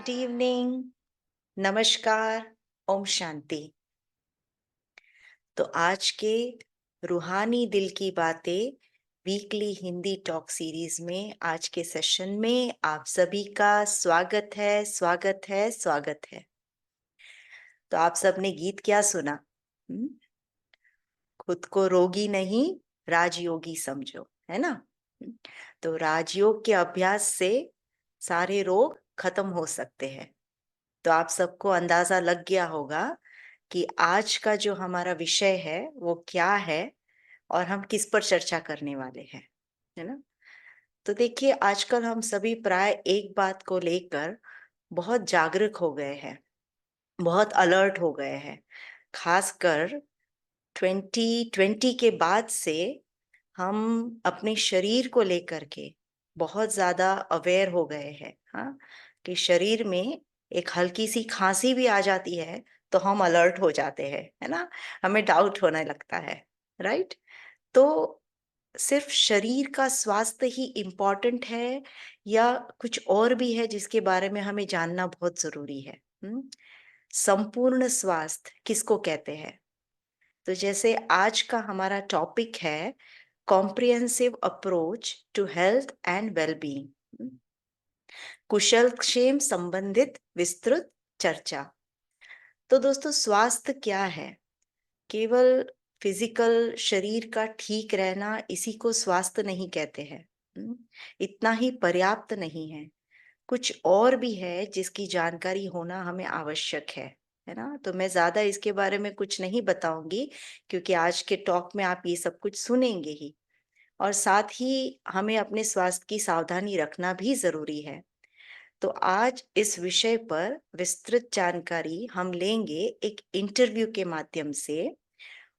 Good evening, नमस्कार, ओम शांति। तो आज के रूहानी दिल की बातें वीकली हिंदी टॉक सीरीज में आज के सेशन में आप सभी का स्वागत है, स्वागत है, स्वागत है। तो आप सबने गीत क्या सुना? हम्म? खुद को रोगी नहीं, राजयोगी समझो, है ना? हम्म, तो राजयोग के अभ्यास से सारे रोग खत्म हो सकते हैं। तो आप सबको अंदाजा लग गया होगा कि आज का जो हमारा विषय है वो क्या है और हम किस पर चर्चा करने वाले हैं, है ना? तो देखिए, आजकल हम सभी प्राय एक बात को लेकर बहुत जागरूक हो गए हैं, बहुत अलर्ट हो गए हैं। खासकर 2020 के बाद से हम अपने शरीर को लेकर के बहुत ज्यादा अवेयर हो गए हैं। हाँ, कि शरीर में एक हल्की सी खांसी भी आ जाती है तो हम अलर्ट हो जाते हैं, है ना? हमें डाउट होने लगता है, राइट? तो सिर्फ शरीर का स्वास्थ्य ही इम्पोर्टेंट है या कुछ और भी है जिसके बारे में हमें जानना बहुत जरूरी है? संपूर्ण स्वास्थ्य किसको कहते हैं? तो जैसे आज का हमारा टॉपिक है comprehensive approach to health and wellbeing, कुशल क्षेम संबंधित विस्तृत चर्चा। तो दोस्तों, स्वास्थ्य क्या है? केवल फिजिकल शरीर का ठीक रहना, इसी को स्वास्थ्य नहीं कहते हैं। हम्म, इतना ही पर्याप्त नहीं है, कुछ और भी है जिसकी जानकारी होना हमें आवश्यक है ना? तो मैं ज्यादा इसके बारे में कुछ नहीं बताऊंगी क्योंकि आज के टॉक में आप ये सब कुछ सुनेंगे ही, और साथ ही हमें अपने स्वास्थ्य की सावधानी रखना भी जरूरी है। तो आज इस विषय पर विस्तृत जानकारी हम लेंगे एक इंटरव्यू के माध्यम से,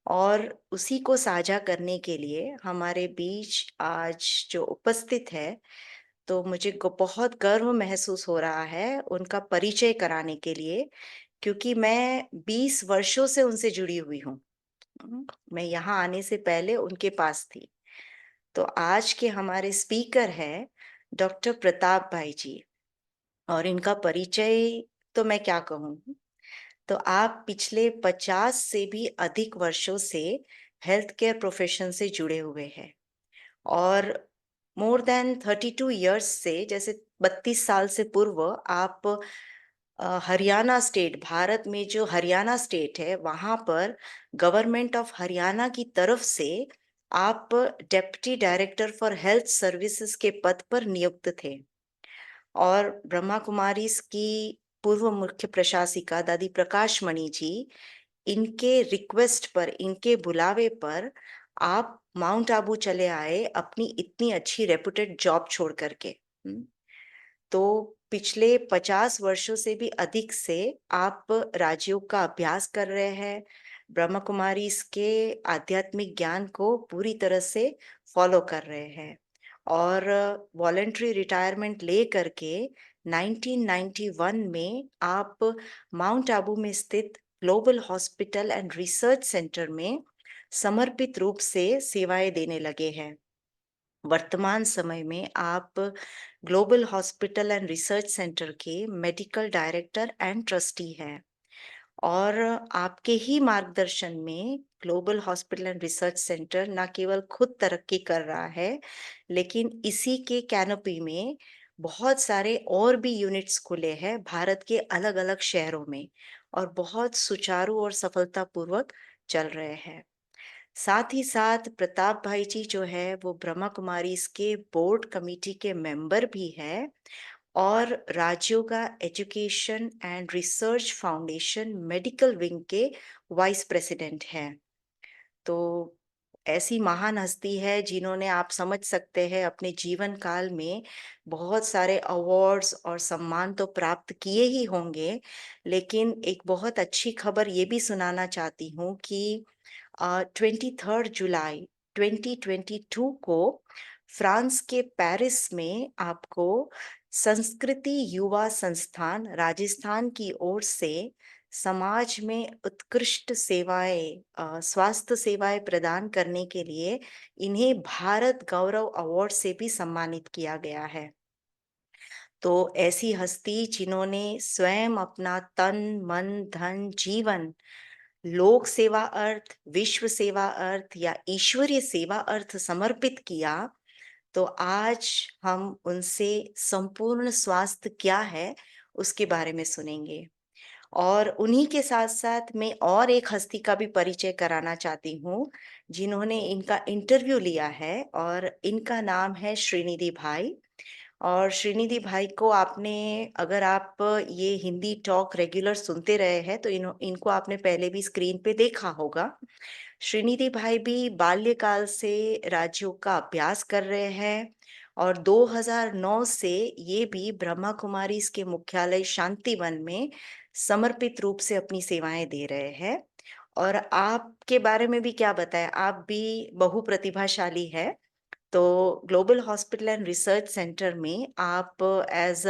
और उसी को साझा करने के लिए हमारे बीच आज जो उपस्थित है, तो मुझे बहुत गर्व महसूस हो रहा है उनका परिचय कराने के लिए, क्योंकि मैं 20 वर्षों से उनसे जुड़ी हुई हूँ। मैं यहाँ आने से पहले उनके पास थी। तो आज के हमारे स्पीकर हैं डॉक्टर प्रताप भाई जी, और इनका परिचय तो मैं क्या कहूँ। तो आप पिछले 50 से भी अधिक वर्षों से हेल्थ केयर प्रोफेशन से जुड़े हुए हैं, और मोर देन 32 इयर्स से, जैसे 32 साल से पूर्व आप हरियाणा स्टेट, भारत में जो हरियाणा स्टेट है वहां पर गवर्नमेंट ऑफ हरियाणा की तरफ से आप deputy director for health services के पद पर नियुक्त थे। और ब्रह्मा कुमारी की पूर्व मुख्य प्रशासिका दादी प्रकाश मणि जी, इनके रिक्वेस्ट पर, इनके बुलावे पर आप माउंट आबू चले आए अपनी इतनी अच्छी रेपुटेड जॉब छोड़ करके। तो पिछले 50 वर्षों से भी अधिक से आप राजयोग का अभ्यास कर रहे हैं, ब्रह्मा कुमारी के आध्यात्मिक ज्ञान को पूरी तरह से फॉलो कर रहे हैं, और वॉलेंट्री रिटायरमेंट ले करके 1991 में आप माउंट आबू में स्थित global hospital and research centre में समर्पित रूप से सेवाएं देने लगे हैं। वर्तमान समय में आप global hospital and research centre के मेडिकल डायरेक्टर एंड ट्रस्टी हैं, और आपके ही मार्गदर्शन में global hospital and research centre न केवल खुद तरक्की कर रहा है, लेकिन इसी के कैनोपी में बहुत सारे और भी यूनिट्स खुले हैं भारत के अलग अलग शहरों में, और बहुत सुचारू और सफलतापूर्वक चल रहे हैं। साथ ही साथ प्रताप भाई जी जो है वो ब्रह्मा कुमारी के बोर्ड कमेटी के मेंबर भी है, और Rajyoga education and research foundation medical wing के वाइस प्रेसिडेंट हैं। तो ऐसी महान हस्ती है जिन्होंने, आप समझ सकते हैं, अपने जीवन काल में बहुत सारे अवार्ड्स और सम्मान तो प्राप्त किए ही होंगे, लेकिन एक बहुत अच्छी खबर ये भी सुनाना चाहती हूँ कि 23 जुलाई 2022 को फ्रांस के पेरिस में आपको संस्कृति युवा संस्थान राजस्थान की ओर से समाज में उत्कृष्ट सेवाएं, स्वास्थ्य सेवाएं प्रदान करने के लिए इन्हें भारत गौरव अवार्ड से भी सम्मानित किया गया है। तो ऐसी हस्ती जिन्होंने स्वयं अपना तन, मन, धन, जीवन लोक सेवा अर्थ, विश्व सेवा अर्थ या ईश्वरीय सेवा अर्थ समर्पित किया, तो आज हम उनसे संपूर्ण स्वास्थ्य क्या है, उसके बारे में सुनेंगे। और उन्हीं के साथ-साथ मैं और एक हस्ती का भी परिचय कराना चाहती हूँ, जिन्होंने इनका इंटरव्यू लिया है और इनका नाम है श्रीनिधि भाई। और श्रीनिधि भाई को आपने अगर आप ये हिंदी टॉक रेगुलर सुनते रहे हैं, तो इनको आपने पहले भी स्क्रीन पे देखा होगा। श्रीनिधि भाई भी बाल्यकाल से राजयोग का अभ्यास कर रहे हैं और 2009 से ये भी ब्रह्मा कुमारीज़ के मुख्यालय शांतिवन में समर्पित रूप से अपनी सेवाएँ दे रहे हैं। और आपके बारे में भी क्या बताएँ, आप भी बहुप्रतिभाशाली हैं। तो global hospital and research centre में आप as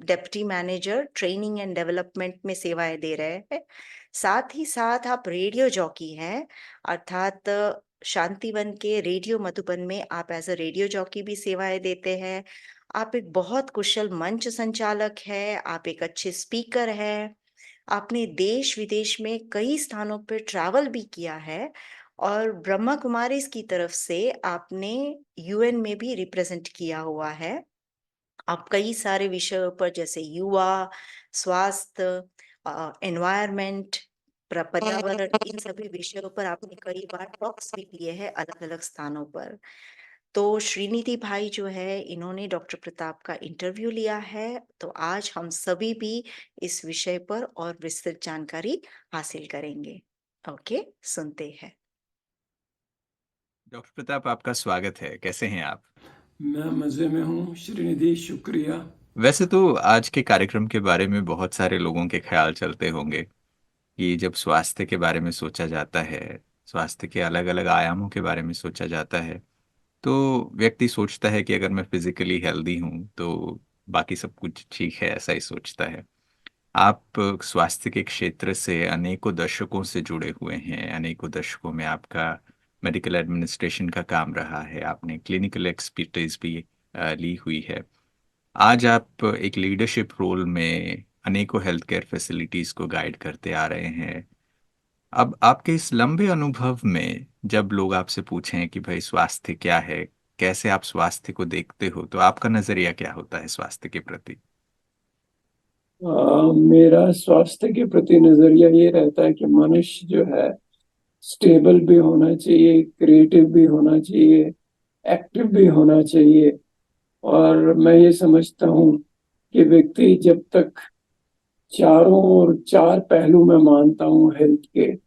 deputy manager training and development में सेवाएँ दे रहे हैं। साथ ही साथ आप रेडियो जॉकी हैं, अर्थात शांतिवन के रेडियो मधुबन में आप एज़ अ रेडियो जॉकी भी सेवाएँ देते हैं। आप एक बहुत कुशल मंच संचालक हैं, आप एक अच्छे स्पीकर हैं। आपने देश-विदेश में कई स्थानों पे ट्रैवल भी किया है और ब्रह्मा कुमारीज़ की तरफ से आपने यूएन में भी रिप्रेज़ेंट किया हुआ है। आप कई सारे विषयों पर जैसे युवा, स्वास्थ्य, एनवायरनमेंट, पर्यावरण, इन सभी विषयों पर आपने कई बार टॉक्स भी दिए हैं अलग-अलग स्थानों पर। तो श्रीनिधि भाई जो है, इन्होंने डॉक्टर प्रताप का इंटरव्यू लिया है, तो आज हम सभी भी इस विषय पर और विस्तृत जानकारी हासिल करेंगे। ओके, सुनते हैं। डॉक्टर प्रताप, आपका स्वागत है। कैसे हैं आप? मैं मज़े में हूँ श्रीनिधि, शुक्रिया। वैसे तो आज के कार्यक्रम के बारे में बहुत सारे लोगों के ख्याल चलते होंगे कि जब स्वास्थ्य के बारे में सोचा जाता है, स्वास्थ्य के अलग-अलग आयामों के बारे में सोचा जाता है, तो व्यक्ति सोचता है कि अगर मैं फिज़िकली हेल्दी हूँ, तो बाकी सब कुछ ठीक है, ऐसा ही सोचता है। आप स्वास्थ्य के क्षेत्र से अनेकों दशकों से जुड़े हुए हैं, अनेकों दशकों में आपका मेडिकल एडमिनिस्ट्रेशन का काम रहा है, आपने क्लिनिकल एक्सपर्टीज़ भी ली हुई है। आज आप एक लीडरशिप रोल में अनेकों हेल्थ केयर फैसिलिटीज़ को गाइड करते आ रहे हैं। अब आपके इस लंबे अनुभव में जब लोग आपसे पूछें कि भई स्वास्थ्य क्या है? कैसे आप स्वास्थ्य को देखते हो? तो आपका नज़रिया क्या होता है स्वास्थ्य के प्रति? मेरा स्वास्थ्य के प्रति नज़रिया ये रहता है कि मनुष्य जो है स्टेबल भी होना चाहिए, क्रिएटिव भी होना चाहिए, एक्टिव भी होना चाहिए। और मैं ये समझता हूँ कि व्यक्ति जब तक चारों ओर चार पहलू मैं मानता हूँ हेल्थ के।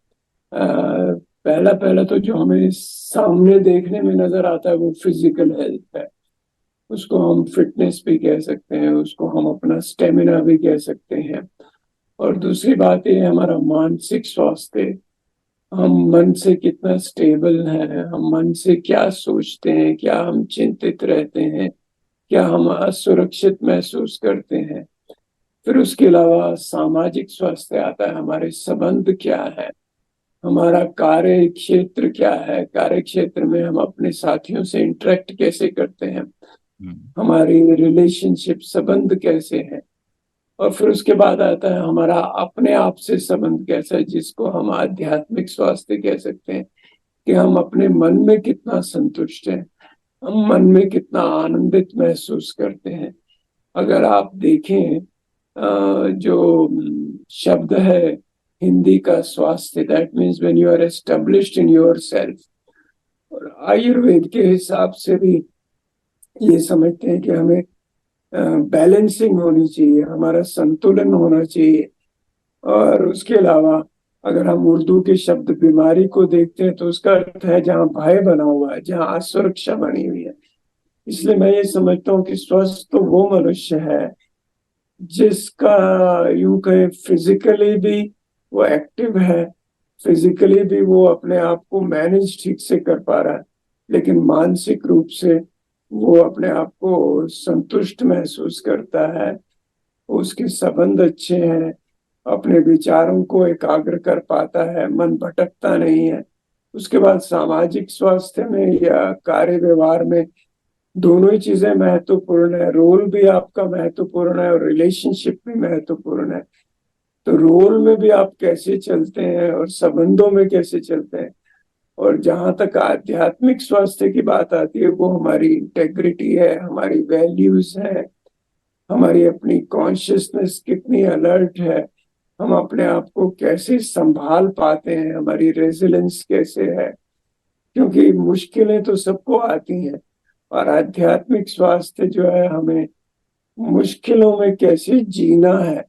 पहला पहला तो जो हमें सामने देखने में नजर आता है वो फिजिकल हेल्थ है। उसको हम फिटनेस भी कह सकते हैं, उसको हम अपना स्टेमिना भी कह सकते हैं। और दूसरी बात ये हमारा मानसिक स्वास्थ्य। हम मन से कितना स्टेबल हैं, हम मन से क्या सोचते हैं, क्या हम चिंतित रहते हैं, क्या हम असुरक्षित महसूस करते हैं। फिर उसके अलावा सामाजिक स्वास्थ्य आता है, हमारे संबंध क्या है, हमारा कार्य क्षेत्र क्या है, कार्य क्षेत्र में हम अपने साथियों से इंटरेक्ट कैसे करते हैं, हुँ। हमारी रिलेशनशिप संबंध कैसे हैं। और फिर उसके बाद आता है हमारा अपने आप से संबंध कैसा है, जिसको हम आध्यात्मिक स्वास्थ्य कह सकते हैं, कि हम अपने मन में कितना संतुष्ट हैं, हम मन में कितना आनंदित महसूस करते हैं। अगर आप देखें जो शब्द है हिंदी का स्वास्थ्य, that means when you are established in your self. और आयुर्वेद के हिसाब से भी ये समझते हैं कि हमें बैलेंसिंग होनी चाहिए, हमारा संतुलन होना चाहिए। और उसके अलावा अगर हम उर्दू के शब्द बीमारी को देखते हैं तो उसका अर्थ है जहाँ भय बना हुआ है, जहाँ असुरक्षा बनी हुई है। इसलिए मैं ये समझता हूँ कि स्वस्थ तो वो मनुष्य है जिसका यूं कहे फिजिकली भी वो एक्टिव है, फिजिकली भी वो अपने आप को मैनेज ठीक से कर पा रहा है, लेकिन मानसिक रूप से वो अपने आप को संतुष्ट महसूस करता है, उसके संबंध अच्छे हैं, अपने विचारों को एकाग्र कर पाता है, मन भटकता नहीं है। उसके बाद सामाजिक स्वास्थ्य में या कार्य व्यवहार में दोनों ही चीजें महत्वपूर्ण है। रोल भी आपका महत्वपूर्ण है और रिलेशनशिप भी महत्वपूर्ण है। तो रोल में भी आप कैसे चलते हैं और संबंधों में कैसे चलते हैं। और जहां तक आध्यात्मिक स्वास्थ्य की बात आती है, वो हमारी इंटेग्रिटी है, हमारी वैल्यूज है, हमारी अपनी कॉन्शियसनेस कितनी अलर्ट है, हम अपने आप को कैसे संभाल पाते हैं, हमारी रेजिलेंस कैसे है। क्योंकि मुश्किलें तो सबको आती हैं, और आध्यात्मिक स्वास्थ्य जो है, हमें मुश्किलों में कैसे जीना है,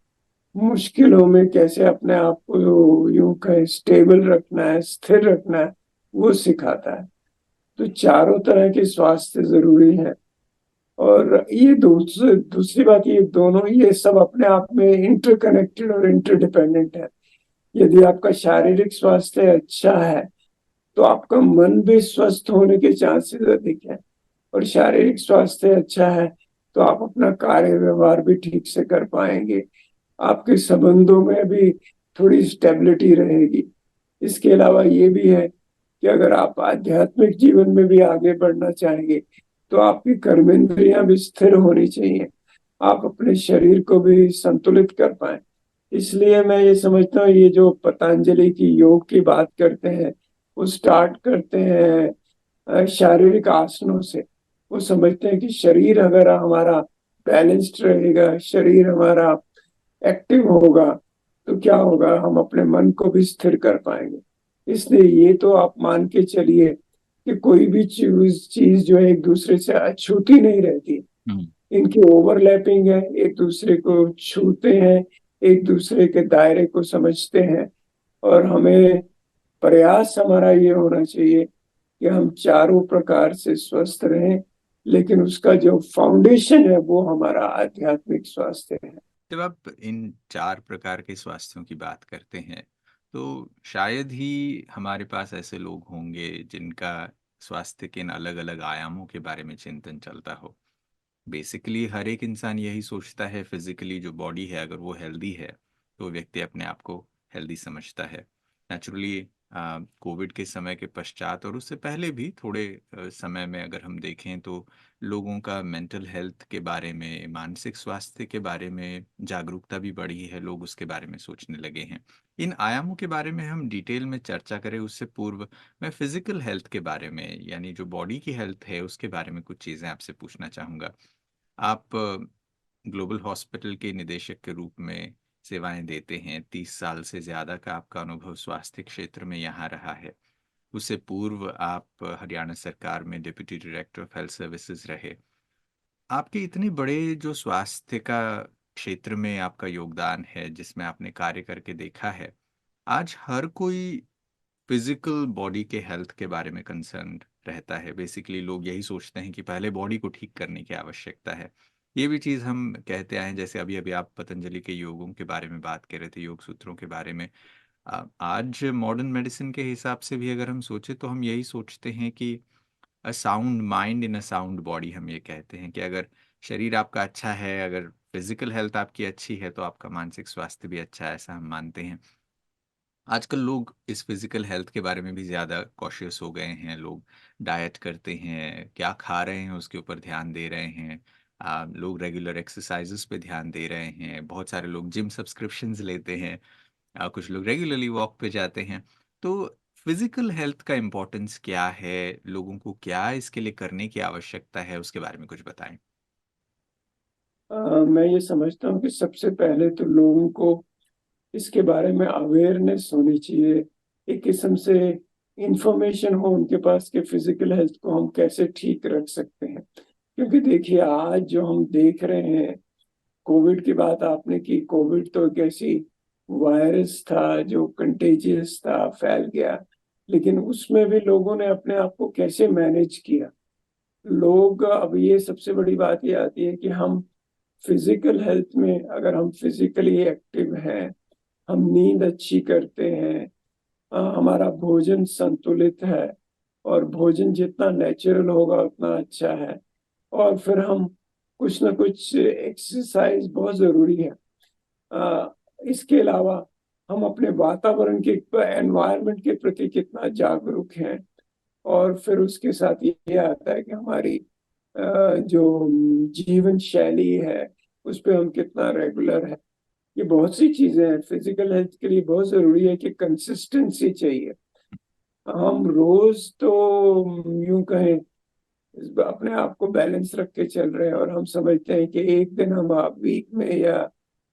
मुश्किलों में कैसे अपने आप को यूं कहें स्टेबल रखना है, स्थिर रखना है, वो सिखाता है। तो चारों तरह के स्वास्थ्य जरूरी है। और ये दूसरी बात, ये दोनों ये सब अपने आप में इंटरकनेक्टेड और इंटरडिपेंडेंट है। यदि आपका शारीरिक स्वास्थ्य अच्छा है, तो आपका मन भी स्वस्थ होने के चांसेस अधिक है। और शारीरिक स्वास्थ्य अच्छा है, तो आप अपना कार्य व्यवहार भी ठीक से कर पाएंगे, आपके संबंधों में भी थोड़ी स्टेबिलिटी रहेगी। इसके अलावा ये भी है कि अगर आप आध्यात्मिक जीवन में भी आगे बढ़ना चाहेंगे, तो आपकी कर्मेंद्रियां भी स्थिर होनी चाहिए, आप अपने शरीर को भी संतुलित कर पाए। इसलिए मैं ये समझता हूँ, ये जो पतंजलि की योग की बात करते हैं, वो स्टार्ट करते हैं शारीरिक आसनों से। वो समझते हैं कि शरीर अगर हमारा बैलेंस्ड रहेगा, शरीर हमारा एक्टिव होगा, तो क्या होगा, हम अपने मन को भी स्थिर कर पाएंगे। इसलिए ये तो आप मान के चलिए कि कोई भी चीज जो है एक दूसरे से अछूती नहीं रहती, इनकी ओवरलैपिंग है, एक दूसरे को छूते हैं, एक दूसरे के दायरे को समझते हैं। और हमें प्रयास हमारा ये होना चाहिए कि हम चारों प्रकार से स्वस्थ रहें, लेकिन उसका जो फाउंडेशन है, वो हमारा आध्यात्मिक स्वास्थ्य है। जब आप इन चार प्रकार के स्वास्थ्यों की बात करते हैं, तो शायद ही हमारे पास ऐसे लोग होंगे जिनका स्वास्थ्य के इन अलग अलग आयामों के बारे में चिंतन चलता हो। बेसिकली हर एक इंसान यही सोचता है, फिजिकली जो बॉडी है अगर वो हेल्दी है तो व्यक्ति अपने आप को हेल्दी समझता है। नेचुरली कोविड के समय के पश्चात और उससे पहले भी थोड़े समय में अगर हम देखें तो लोगों का मेंटल हेल्थ के बारे में, मानसिक स्वास्थ्य के बारे में जागरूकता भी बढ़ी है, लोग उसके बारे में सोचने लगे हैं। इन आयामों के बारे में हम डिटेल में चर्चा करें उससे पूर्व मैं फिजिकल हेल्थ के बारे में, यानी जो बॉडी की हेल्थ है उसके बारे में कुछ चीज़ें आपसे पूछना चाहूँगा। आप ग्लोबल हॉस्पिटल के निदेशक के रूप में सेवाएं देते हैं, 30 साल से ज़्यादा का आपका अनुभव स्वास्थ्य क्षेत्र में यहाँ रहा है। उससे पूर्व आप हरियाणा सरकार में deputy director of health services रहे। आपके इतने बड़े जो स्वास्थ्य का क्षेत्र में आपका योगदान है, जिसमें आपने कार्य करके देखा है, आज हर कोई फिजिकल बॉडी के हेल्थ के बारे में कंसर्न रहता है। बेसिकली लोग यही सोचते हैं कि पहले बॉडी को ठीक करने की आवश्यकता है। ये भी चीज़ हम कहते आए हैं, जैसे अभी अभी आप पतंजलि के योगों के बारे में बात कर रहे थे, योग सूत्रों के बारे में। आज मॉडर्न मेडिसिन के हिसाब से भी अगर हम सोचें तो हम यही सोचते हैं कि a sound mind in a sound body, हम ये कहते हैं कि अगर शरीर आपका अच्छा है, अगर फिजिकल हेल्थ आपकी अच्छी है तो आपका मानसिक स्वास्थ्य भी अच्छा है, ऐसा हम मानते हैं। आजकल लोग इस फिजिकल हेल्थ के बारे में भी ज़्यादा कॉशियस हो गए हैं। लोग डाइट करते हैं, क्या खा रहे हैं उसके ऊपर ध्यान दे रहे हैं। लोग रेगुलर एक्सरसाइजेस पे ध्यान दे रहे हैं। बहुत सारे लोग जिम सब्सक्रिप्शंस लेते हैं। कुछ लोग रेगुलरली वॉक पे जाते हैं। तो फिजिकल हेल्थ का इम्पोर्टेंस क्या है? लोगों को क्या इसके लिए करने की आवश्यकता है? उसके बारे में कुछ बताएं। मैं ये समझता हूँ कि सबसे पहले तो लोगों को इसके बारे में अवेयरनेस होनी चाहिए, एक किस्म से इंफॉर्मेशन हो उनके पास कि फिजिकल हेल्थ को हम कैसे ठीक रख सकते हैं। क्योंकि देखिए, आज जो हम देख रहे हैं, कोविड की बात आपने की, कोविड तो एक ऐसी वायरस था जो कंटेजियस था, फैल गया, लेकिन उसमें भी लोगों ने अपने आप को कैसे मैनेज किया। लोग, अब ये सबसे बड़ी बात ये आती है कि हम फिजिकल हेल्थ में, अगर हम फिजिकली एक्टिव हैं, हम नींद अच्छी करते हैं, हमारा भोजन संतुलित है, और भोजन जितना नेचुरल होगा उतना अच्छा है, और फिर हम कुछ ना कुछ एक्सरसाइज बहुत जरूरी है। इसके अलावा हम अपने वातावरण के, एनवायरनमेंट के प्रति कितना जागरूक हैं। और फिर उसके साथ ये आता है कि हमारी जो जीवन शैली है उस पे हम कितना रेगुलर है। ये बहुत सी चीजें हैं। फिजिकल हेल्थ के लिए बहुत जरूरी है कि कंसिस्टेंसी चाहिए। हम रोज तो यूं कहें अपने आप को बैलेंस रख के चल रहे हैं, और हम समझते हैं कि एक दिन हम वीक में या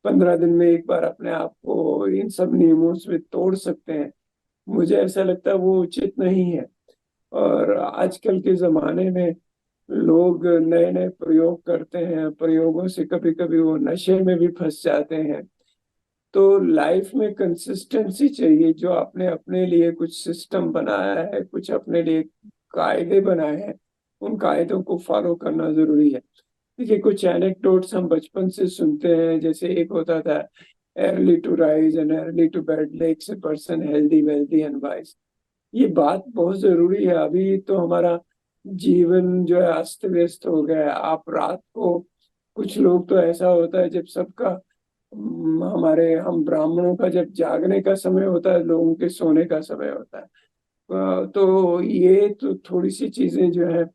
15 दिन में एक बार अपने आप को इन सब नियमों से तोड़ सकते हैं। मुझे ऐसा लगता है वो उचित नहीं है। और आजकल के जमाने में लोग नए नए प्रयोग करते हैं, प्रयोगों से कभी कभी वो नशे में भी फंस जाते हैं। तो लाइफ में कंसिस्टेंसी चाहिए। जो आपने अपने लिए कुछ सिस्टम बनाया है, कुछ अपने लिए कायदे बनाए हैं, उन कायदों को फॉलो करना जरूरी है। देखिए, कुछ एनेक्डोट्स हम बचपन से सुनते हैं। जैसे एक होता था, early to rise and early to bed makes a person healthy wealthy and wise. ये बात बहुत जरूरी है। अभी तो हमारा जीवन जो है अस्त व्यस्त हो गया है। आप रात को, कुछ लोग तो ऐसा होता है जब सबका हमारे हम ब्राह्मणों का जब जागने का समय होता है, लोगों के सोने का समय होता है। तो ये तो थोड़ी सी चीजें जो है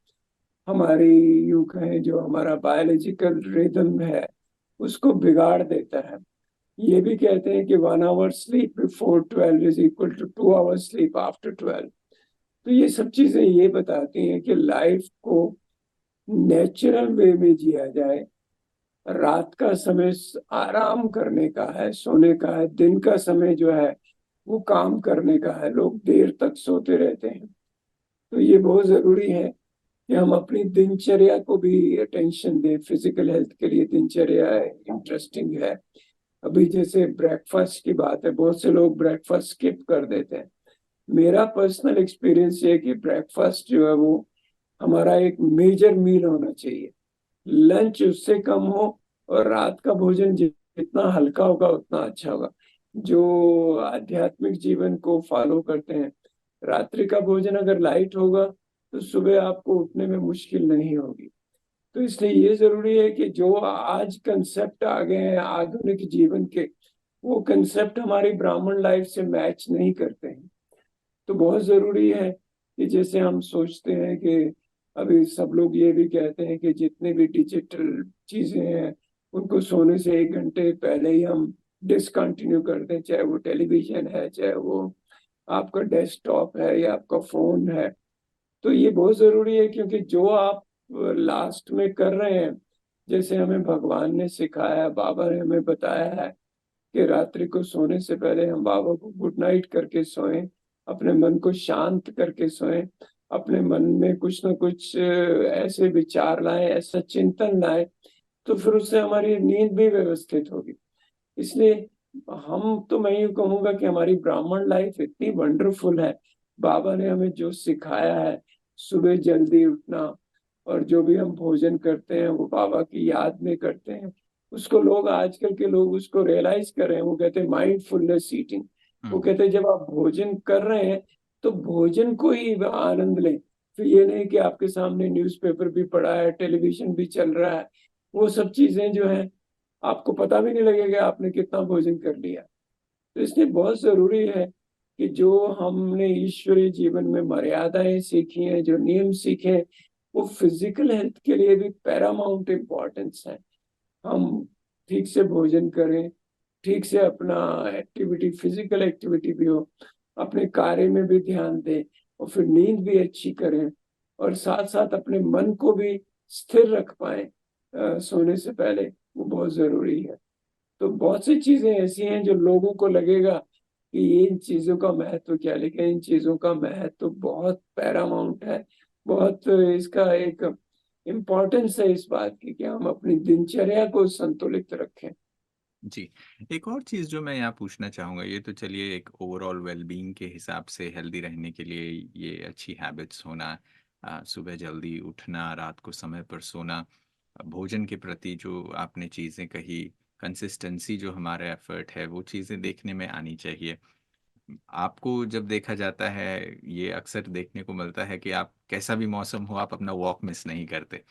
हमारी, यूं कहें जो हमारा बायोलॉजिकल रिदम है उसको बिगाड़ देता है। ये भी कहते हैं कि 1 hour sleep before 12 is equal to 2 hour sleep after 12। तो ये सब चीजें ये बताती हैं कि लाइफ को नेचुरल वे में जिया जाए। रात का समय आराम करने का है, सोने का है। दिन का समय जो है वो काम करने का है। लोग देर तक सोते रहते हैं। तो ये बहुत जरूरी है कि हम अपनी दिनचर्या को भी अटेंशन दें। फिजिकल हेल्थ के लिए दिनचर्या इंटरेस्टिंग है। अभी जैसे ब्रेकफास्ट की बात है, बहुत से लोग ब्रेकफास्ट स्किप कर देते हैं। मेरा पर्सनल एक्सपीरियंस ये है कि ब्रेकफास्ट जो है वो हमारा एक मेजर मील होना चाहिए। लंच उससे कम हो, और रात का भोजन जितना हल्का होगा उतना अच्छा होगा। जो आध्यात्मिक जीवन को फॉलो करते हैं, रात्रि का भोजन अगर लाइट होगा तो सुबह आपको उठने में मुश्किल नहीं होगी। तो इसलिए ये जरूरी है कि जो आज कंसेप्ट आ गए हैं आधुनिक जीवन के, वो कंसेप्ट हमारी ब्राह्मण लाइफ से मैच नहीं करते हैं। तो बहुत जरूरी है कि जैसे हम सोचते हैं कि अभी सब लोग ये भी कहते हैं कि जितने भी डिजिटल चीजें हैं उनको सोने से 1 घंटे पहले ही हम डिसकंटिन्यू कर दें, चाहे वो टेलीविजन है, चाहे वो आपका डेस्कटॉप है या आपका फोन है। तो ये बहुत जरूरी है, क्योंकि जो आप लास्ट में कर रहे हैं, जैसे हमें भगवान ने सिखाया, बाबा ने हमें बताया है कि रात्रि को सोने से पहले हम बाबा को गुड नाइट करके सोएं, अपने मन को शांत करके सोएं, अपने मन में कुछ ना कुछ ऐसे विचार लाएं, ऐसा चिंतन लाएं, तो फिर उससे हमारी नींद भी व्यवस्थित होगी। इसलिए हम तो, मैं यूं कहूंगा कि हमारी ब्राह्मण लाइफ इतनी वंडरफुल है। बाबा ने हमें जो सिखाया है, सुबह जल्दी उठना, और जो भी हम भोजन करते हैं वो बाबा की याद में करते हैं। उसको लोग, आजकल के लोग उसको रियलाइज कर रहे हैं। वो कहते हैं माइंडफुलनेस ईटिंग। वो कहते हैं जब आप भोजन कर रहे हैं तो भोजन को ही आनंद लें। फिर ये नहीं कि आपके सामने न्यूज़पेपर भी पड़ा है, टेलीविजन भी चल रहा है, वो सब चीजें जो है आपको पता भी नहीं लगेगा आपने कितना भोजन कर लिया। तो इसलिए बहुत जरूरी है कि जो हमने ईश्वरीय जीवन में मर्यादाएं सीखी हैं, जो नियम सीखे हैं, वो फिजिकल हेल्थ के लिए भी पैरामाउंट इम्पोर्टेंस है। हम ठीक से भोजन करें, ठीक से अपना एक्टिविटी, फिजिकल एक्टिविटी भी हो, अपने कार्य में भी ध्यान दें, और फिर नींद भी अच्छी करें, और साथ साथ अपने मन को भी स्थिर रख पाए सोने से पहले। वो बहुत जरूरी है। तो बहुत सी चीजें ऐसी हैं जो लोगों को लगेगा कि ये इन चीजों का महत्व क्या, लेकिन इन चीजों का महत्व बहुत पैरामाउंट है। बहुत इसका एक इम्पोर्टेंस है इस बात की कि हम अपनी दिनचर्या को संतुलित रखें। जी। एक और चीज़ जो मैं यहाँ पूछना चाहूँगा, ये तो चलिए एक ओवरऑल वेलबींग के हिसाब से हेल्दी रहने के लिए ये अच्छी हैबिट्स होना, सुबह जल्दी उठना, रात को समय पर सोना, भोजन के प्रति जो आपने चीज़ें कही, कंसिस्टेंसी जो हमारा एफर्ट है वो चीज़ें देखने में आनी चाहिए। आपको जब देखा जाता है, ये अक्सर देखने को मिलता है कि आप कैसा भी मौसम हो आप अपना वॉक मिस नहीं करते।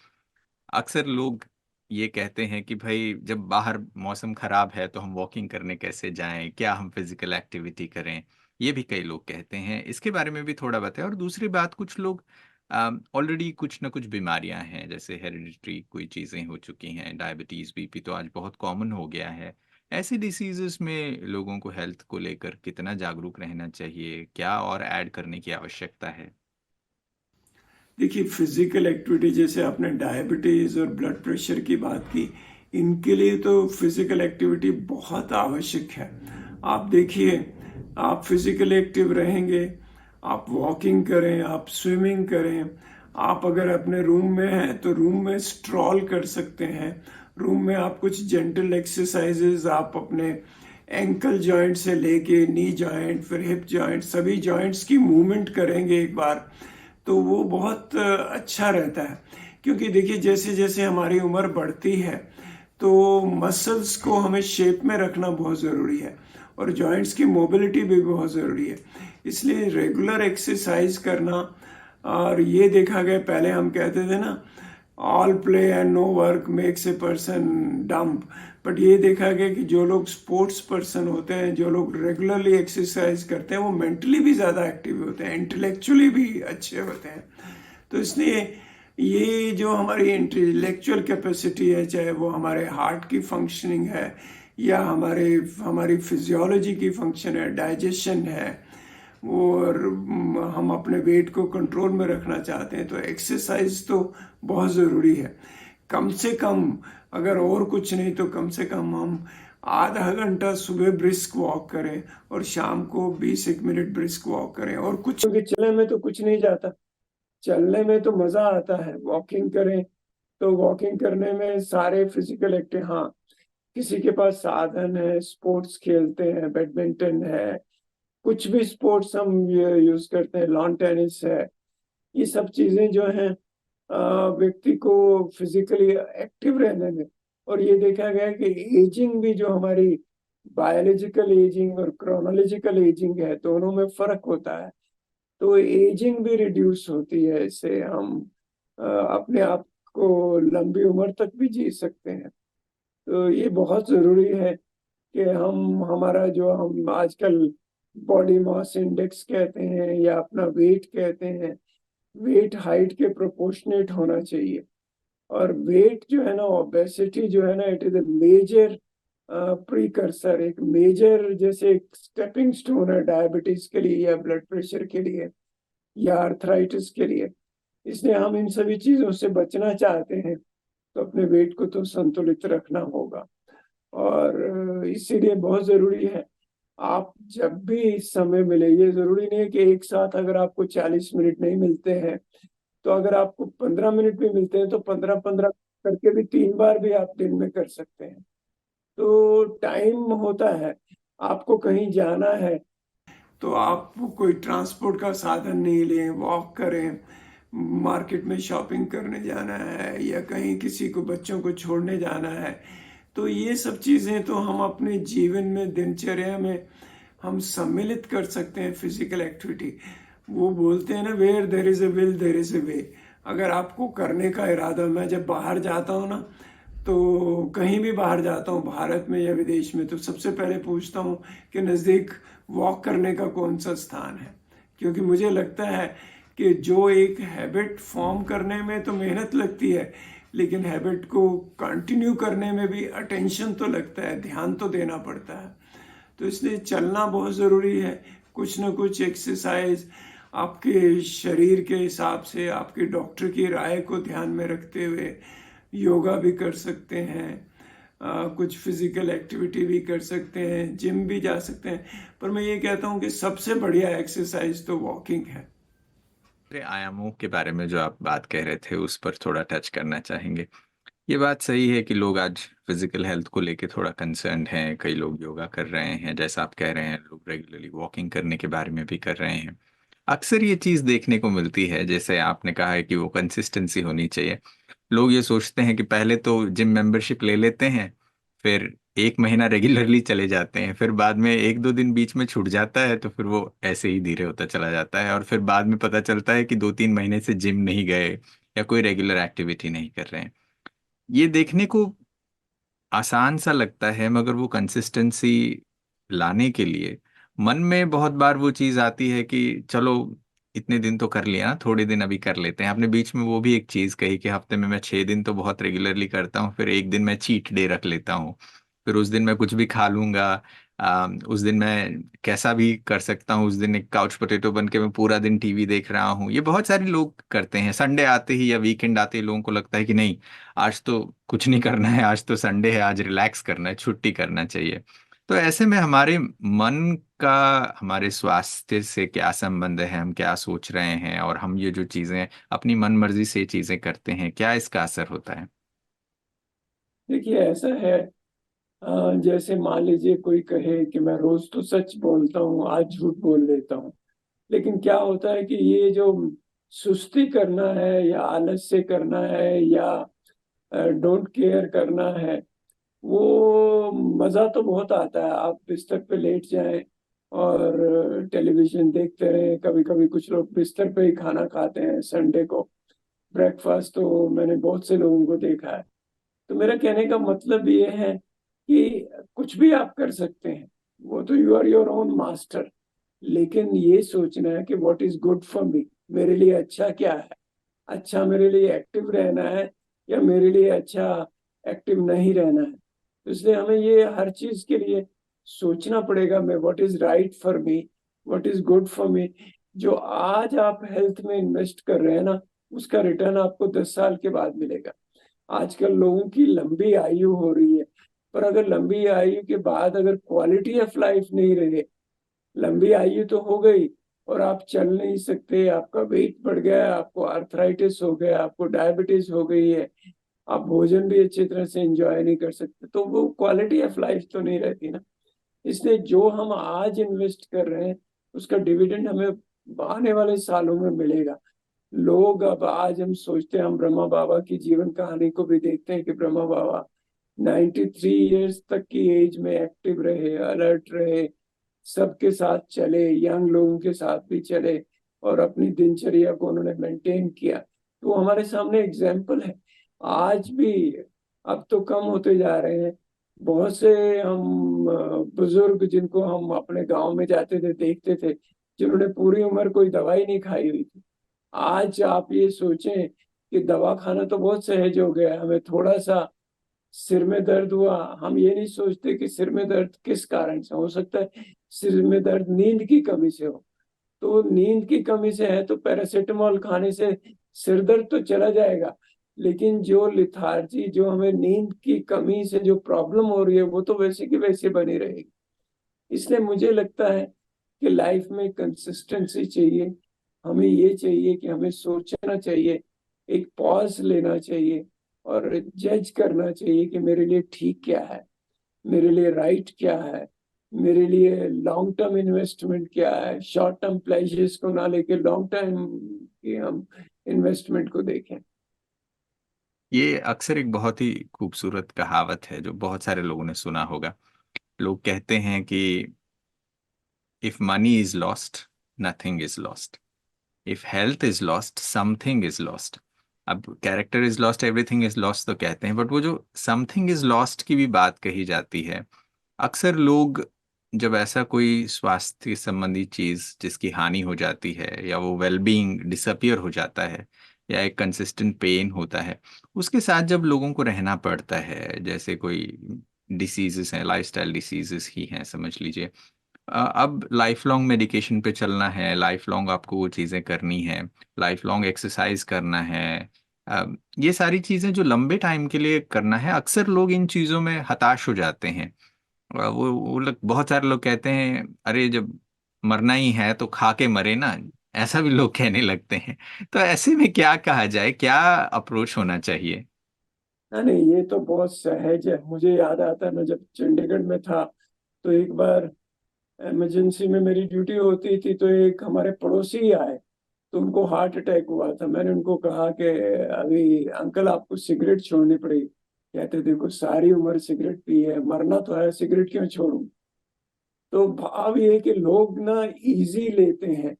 अक्सर लोग ये कहते हैं कि भाई जब बाहर मौसम खराब है तो हम वॉकिंग करने कैसे जाएं, क्या हम फिजिकल एक्टिविटी करें। ये भी कई लोग कहते हैं, इसके बारे में भी थोड़ा बताएं। और दूसरी बात, कुछ लोग ऑलरेडी कुछ ना कुछ बीमारियां हैं, जैसे हेरिडिटरी कोई चीज़ें हो चुकी हैं, डायबिटीज़, बीपी तो आज बहुत कॉमन हो गया है। ऐसी डिसीजेस में लोगों को हेल्थ को लेकर कितना जागरूक रहना चाहिए, क्या और ऐड करने की आवश्यकता है? देखिए, फिजिकल एक्टिविटी, जैसे आपने डायबिटीज और ब्लड प्रेशर की बात की, इनके लिए तो फिजिकल एक्टिविटी बहुत आवश्यक है। आप देखिए, आप फिजिकल एक्टिव रहेंगे, आप वॉकिंग करें, आप स्विमिंग करें, आप अगर अपने रूम में हैं तो रूम में स्ट्रॉल कर सकते हैं। रूम में आप कुछ जेंटल एक्सरसाइजेज आप अपने एंकल जॉइंट से लेके नी जॉइंट, फिर हिप जॉइंट, सभी जॉइंट्स की मूवमेंट करेंगे एक बार, तो वो बहुत अच्छा रहता है। क्योंकि देखिए, जैसे जैसे हमारी उम्र बढ़ती है तो मसल्स को हमें शेप में रखना बहुत ज़रूरी है और जॉइंट्स की मोबिलिटी भी बहुत ज़रूरी है। इसलिए रेगुलर एक्सरसाइज करना, और ये देखा गया, पहले हम कहते थे ना, all play and no work makes a person dumb, but ये देखा गया कि जो लोग स्पोर्ट्स पर्सन होते हैं, जो लोग रेगुलरली एक्सरसाइज करते हैं, वो मेंटली भी ज़्यादा एक्टिव होते हैं, इंटेलेक्चुअली भी अच्छे होते हैं। तो इसलिए ये जो हमारी इंटेलेक्चुअल कैपेसिटी है, चाहे वो हमारे हार्ट की फंक्शनिंग है या हमारी फिजियोलॉजी की फंक्शन है, डाइजेशन है, और हम अपने वेट को कंट्रोल में रखना चाहते हैं, तो एक्सरसाइज तो बहुत ज़रूरी है। कम से कम, अगर और कुछ नहीं तो कम से कम हम आधा घंटा सुबह ब्रिस्क वॉक करें और शाम को 20 मिनट ब्रिस्क वॉक करें। और कुछ, क्योंकि चलने में तो कुछ नहीं जाता, चलने में तो मजा आता है। वॉकिंग करें तो वॉकिंग करने में सारे फिजिकल एक्टिव, हाँ, किसी के पास साधन है, स्पोर्ट्स खेलते हैं, बैडमिंटन है, कुछ भी स्पोर्ट्स हम यूज करते हैं, लॉन टेनिस है, ये सब चीजें जो हैं व्यक्ति को फिजिकली एक्टिव रहने में, और ये देखा गया है कि एजिंग भी, जो हमारी बायोलॉजिकल एजिंग और क्रोनोलॉजिकल एजिंग है, दोनों में फर्क होता है। तो एजिंग भी रिड्यूस होती है, इससे हम अपने आप को लंबी उम्र तक भी जी सकते हैं। तो ये बहुत जरूरी है कि हम हमारा जो हम आजकल बॉडी मास इंडेक्स कहते हैं या अपना वेट कहते हैं, वेट हाइट के प्रोपोर्शनेट होना चाहिए। और वेट जो है ना, ओबेसिटी जो है ना, it is a major precursor, एक मेजर, जैसे एक स्टेपिंग स्टोन है डायबिटीज के लिए या ब्लड प्रेशर के लिए या आर्थराइटिस के लिए। इसलिए हम इन सभी चीजों से बचना चाहते हैं तो अपने वेट को तो संतुलित रखना होगा। और इसीलिए बहुत जरूरी है, आप जब भी समय मिले, ये जरूरी नहीं है कि एक साथ अगर आपको 40 मिनट नहीं मिलते हैं, तो अगर आपको 15 मिनट भी मिलते हैं तो 15-15 करके भी 3 बार भी आप दिन में कर सकते हैं। तो टाइम होता है, आपको कहीं जाना है तो आप कोई ट्रांसपोर्ट का साधन नहीं लें, वॉक करें, मार्केट में शॉपिंग करने जाना है या कहीं किसी को, बच्चों को छोड़ने जाना है, तो ये सब चीज़ें तो हम अपने जीवन में, दिनचर्या में हम सम्मिलित कर सकते हैं। फिजिकल एक्टिविटी, वो बोलते हैं ना, where there is a will there is a way. अगर आपको करने का इरादा, मैं जब बाहर जाता हूँ ना, तो कहीं भी बाहर जाता हूँ, भारत में या विदेश में, तो सबसे पहले पूछता हूँ कि नज़दीक वॉक करने का कौन सा स्थान है। क्योंकि मुझे लगता है कि जो एक हैबिट फॉर्म करने में तो मेहनत लगती है, लेकिन हैबिट को कंटिन्यू करने में भी अटेंशन तो लगता है, ध्यान तो देना पड़ता है। तो इसलिए चलना बहुत ज़रूरी है, कुछ ना कुछ एक्सरसाइज आपके शरीर के हिसाब से, आपके डॉक्टर की राय को ध्यान में रखते हुए योगा भी कर सकते हैं, कुछ फिजिकल एक्टिविटी भी कर सकते हैं, जिम भी जा सकते हैं। पर मैं ये कहता हूँ कि सबसे बढ़िया एक्सरसाइज तो वॉकिंग है। आयामों के बारे में जो आप बात कह रहे थे उस पर थोड़ा टच करना चाहेंगे। ये बात सही है कि लोग आज फिजिकल हेल्थ को लेके थोड़ा कंसर्न्ड हैं, कई लोग योगा कर रहे हैं, जैसा आप कह रहे हैं, लोग रेगुलरली वॉकिंग करने के बारे में भी कर रहे हैं। अक्सर ये चीज़ देखने को मिलती है, जैसे आपने कहा है कि वो कंसिस्टेंसी होनी चाहिए। लोग ये सोचते हैं कि पहले तो जिम मेंबरशिप ले लेते हैं, फिर एक महीना रेगुलरली चले जाते हैं, फिर बाद में एक दो दिन बीच में छूट जाता है, तो फिर वो ऐसे ही धीरे होता चला जाता है, और फिर बाद में पता चलता है कि 2-3 महीने से जिम नहीं गए या कोई रेगुलर एक्टिविटी नहीं कर रहे हैं। ये देखने को आसान सा लगता है, मगर वो कंसिस्टेंसी लाने के लिए मन में बहुत बार वो चीज आती है कि चलो इतने दिन तो कर लिया ना, थोड़े दिन अभी कर लेते हैं। आपने बीच में वो भी एक चीज कही कि हफ्ते में मैं 6 दिन तो बहुत रेगुलरली करता हूँ, फिर एक दिन मैं चीट डे रख लेता हूँ, फिर उस दिन मैं कुछ भी खा लूंगा। उस दिन मैं कैसा भी कर सकता हूँ, उस दिन एक काउच पोटेटो बन के मैं पूरा दिन टीवी देख रहा हूँ। ये बहुत सारे लोग करते हैं। संडे आते ही या वीकेंड आते ही लोगों को लगता है कि नहीं, आज तो कुछ नहीं करना है, आज तो संडे है, आज रिलैक्स करना है, छुट्टी करना चाहिए। तो ऐसे में हमारे मन का हमारे स्वास्थ्य से क्या संबंध है, हम क्या सोच रहे हैं, और हम ये जो चीजें अपनी मन मर्जी से चीजें करते हैं, क्या इसका असर होता है? देखिए ऐसा है, जैसे मान लीजिए कोई कहे कि मैं रोज तो सच बोलता हूँ, आज झूठ बोल लेता हूँ। लेकिन क्या होता है कि ये जो सुस्ती करना है या आलस्य करना है या डोंट केयर करना है, वो मजा तो बहुत आता है। आप बिस्तर पे लेट जाएं और टेलीविजन देखते रहें। कभी कभी कुछ लोग बिस्तर पे ही खाना खाते हैं संडे को, ब्रेकफास्ट। तो मैंने बहुत से लोगों को देखा है। तो मेरा कहने का मतलब ये है कि कुछ भी आप कर सकते हैं, वो तो you are your own master. लेकिन ये सोचना है कि what is good for me, मेरे लिए अच्छा क्या है। अच्छा मेरे लिए एक्टिव रहना है या मेरे लिए अच्छा एक्टिव नहीं रहना है। तो इसलिए हमें ये हर चीज के लिए सोचना पड़ेगा, मैं what is right for me, what is good for मी। जो आज आप हेल्थ में इन्वेस्ट कर रहे हैं ना, उसका रिटर्न आपको 10 साल के बाद मिलेगा। आजकल लोगों की लंबी आयु हो रही है, पर अगर लंबी आयु के बाद अगर क्वालिटी ऑफ लाइफ नहीं रहे, लंबी आयु तो हो गई और आप चल नहीं सकते, आपका वेट बढ़ गया, आपको आर्थराइटिस हो गया, आपको डायबिटीज हो गई है, आप भोजन भी अच्छी तरह से एंजॉय नहीं कर सकते, तो वो क्वालिटी ऑफ लाइफ तो नहीं रहती ना। इसलिए जो हम आज इन्वेस्ट कर रहे हैं, उसका डिविडेंड हमें आने वाले सालों में मिलेगा। लोग अब आज हम सोचते हैं, हम ब्रह्मा बाबा की जीवन कहानी को भी देखते हैं कि ब्रह्मा बाबा 93 ईयर्स तक की एज में एक्टिव रहे, अलर्ट रहे, सबके साथ चले, यंग लोगों के साथ भी चले और अपनी दिनचर्या को उन्होंने मेंटेन किया। तो हमारे सामने एग्जाम्पल है। आज भी, अब तो कम होते जा रहे हैं, बहुत से हम बुजुर्ग जिनको हम अपने गांव में जाते थे देखते थे, जिन्होंने पूरी उम्र कोई दवाई नहीं खाई हुई थी। आज आप ये सोचें कि दवा खाना तो बहुत सहज हो गया है। हमें थोड़ा सा सिर में दर्द हुआ, हम ये नहीं सोचते कि सिर में दर्द किस कारण से हो सकता है। सिर में दर्द नींद की कमी से हो, तो नींद की कमी से है तो पैरासीटामोल खाने से सिर दर्द तो चला जाएगा। लेकिन जो लिथार्जी, जो हमें नींद की कमी से जो प्रॉब्लम हो रही है, वो तो वैसे की वैसे बनी रहेगी। इसलिए मुझे लगता है कि लाइफ में कंसिस्टेंसी चाहिए। हमें ये चाहिए कि हमें सोचना चाहिए, एक पॉज लेना चाहिए और जज करना चाहिए कि मेरे लिए ठीक क्या है, मेरे लिए राइट क्या है, मेरे लिए लॉन्ग टर्म इन्वेस्टमेंट क्या है। शॉर्ट टर्म प्लेजर्स को ना लेके लॉन्ग टर्म की हम इन्वेस्टमेंट को देखें। ये अक्सर एक बहुत ही खूबसूरत कहावत है जो बहुत सारे लोगों ने सुना होगा। लोग कहते हैं कि if money is lost, nothing is lost. If health is lost, something is lost. अब character is lost, everything is lost तो कहते हैं, बट वो जो समथिंग इज लॉस्ट की भी बात कही जाती है। अक्सर लोग जब ऐसा कोई स्वास्थ्य संबंधी चीज जिसकी हानि हो जाती है, या वो वेलबींग डिसअपियर हो जाता है, या एक कंसिस्टेंट पेन होता है, उसके साथ जब लोगों को रहना पड़ता है, जैसे कोई डिसीजेस हैं, लाइफस्टाइल डिसीजेस ही हैं समझ लीजिए। अब लाइफ लॉन्ग मेडिकेशन पे चलना है, लाइफ लॉन्ग आपको वो चीज़ें करनी है, लाइफ लॉन्ग एक्सरसाइज करना है। अ, ये सारी चीज़ें जो लंबे टाइम के लिए करना है, अक्सर लोग इन चीज़ों में हताश हो जाते हैं। वो लोग, बहुत सारे लोग कहते हैं अरे जब मरना ही है तो खा के मरे ना, ऐसा भी लोग कहने लगते हैं। तो ऐसे में क्या कहा जाए, क्या अप्रोच होना चाहिए? ना नहीं, ये तो बहुत सहज है। मुझे याद आता है, मैं जब चंडीगढ़ में था तो एक बार इमरजेंसी में मेरी ड्यूटी होती थी, तो एक हमारे पड़ोसी आए, तो उनको हार्ट अटैक हुआ था। मैंने उनको कहा कि अभी अंकल आपको सिगरेट छोड़नी पड़ेगी। कहते देखो सारी उम्र सिगरेट पी है, मरना तो है, सिगरेट क्यों छोड़ूं। तो भाव ये है कि लोग ना इजी लेते हैं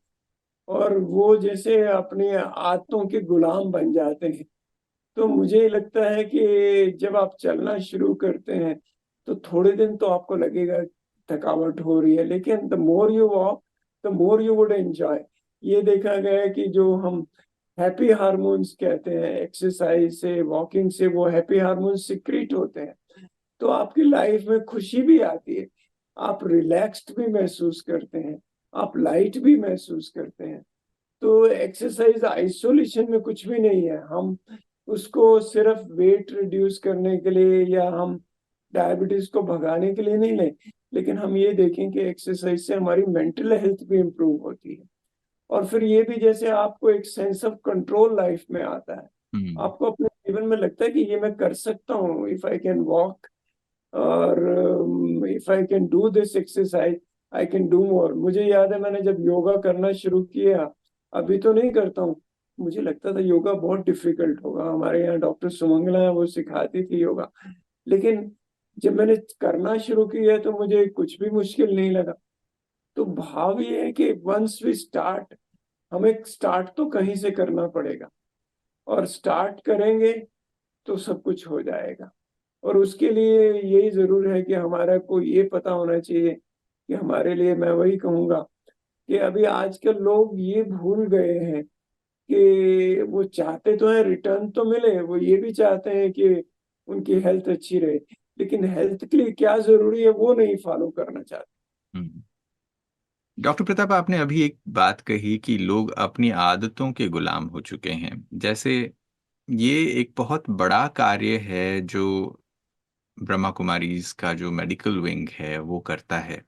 और वो जैसे अपनी आदतों के गुलाम बन जाते हैं। तो मुझे लगता है कि जब आप चलना शुरू करते हैं तो थोड़े दिन तो आपको लगेगा थकावट हो रही है, लेकिन the more you walk the more you would enjoy. ये देखा गया है कि जो हम हैप्पी हार्मोन्स कहते हैं, एक्सरसाइज से, वॉकिंग से, वो हैप्पी हार्मोन्स सिक्रीट होते हैं, तो आपकी लाइफ में खुशी भी आती है, आप रिलैक्स्ड भी महसूस करते हैं, आप लाइट भी महसूस करते हैं। तो एक्सरसाइज आइसोलेशन में कुछ भी नहीं है। हम उसको सिर्फ वेट रिड्यूस करने के लिए या हम डायबिटीज को भगाने के लिए नहीं लें, लेकिन हम ये देखें कि एक्सरसाइज से हमारी मेंटल हेल्थ भी इम्प्रूव होती है। और फिर ये भी जैसे आपको एक सेंस ऑफ कंट्रोल लाइफ में आता है, आपको अपने जीवन में लगता है कि ये मैं कर सकता हूँ, इफ आई कैन वॉक और if I can do this exercise I can do more. मुझे याद है मैंने जब योगा करना शुरू किया, अभी तो नहीं करता हूँ, मुझे लगता था योगा बहुत डिफिकल्ट होगा, हमारे यहाँ डॉक्टर सुमंगला है वो सिखाती थी योगा, लेकिन जब मैंने करना शुरू किया तो मुझे कुछ भी मुश्किल नहीं लगा। तो भाव ये है कि वंस वी स्टार्ट, हमें स्टार्ट तो कहीं से करना पड़ेगा, और स्टार्ट करेंगे तो सब कुछ हो जाएगा। और उसके लिए यही जरूर है कि हमारा को ये पता होना चाहिए कि हमारे लिए, मैं वही कहूंगा कि अभी आजकल लोग ये भूल गए हैं कि वो चाहते तो है रिटर्न तो मिले, वो ये भी चाहते हैं कि उनकी हेल्थ अच्छी रहे, लेकिन हेल्थ के लिए क्या जरूरी है वो नहीं फॉलो करना चाहते। डॉक्टर प्रताप, आपने अभी एक बात कही कि लोग अपनी आदतों के गुलाम हो चुके हैं। जैसे ये एक बहुत बड़ा कार्य है जो ब्रह्मा कुमारीज का जो मेडिकल विंग है वो करता है,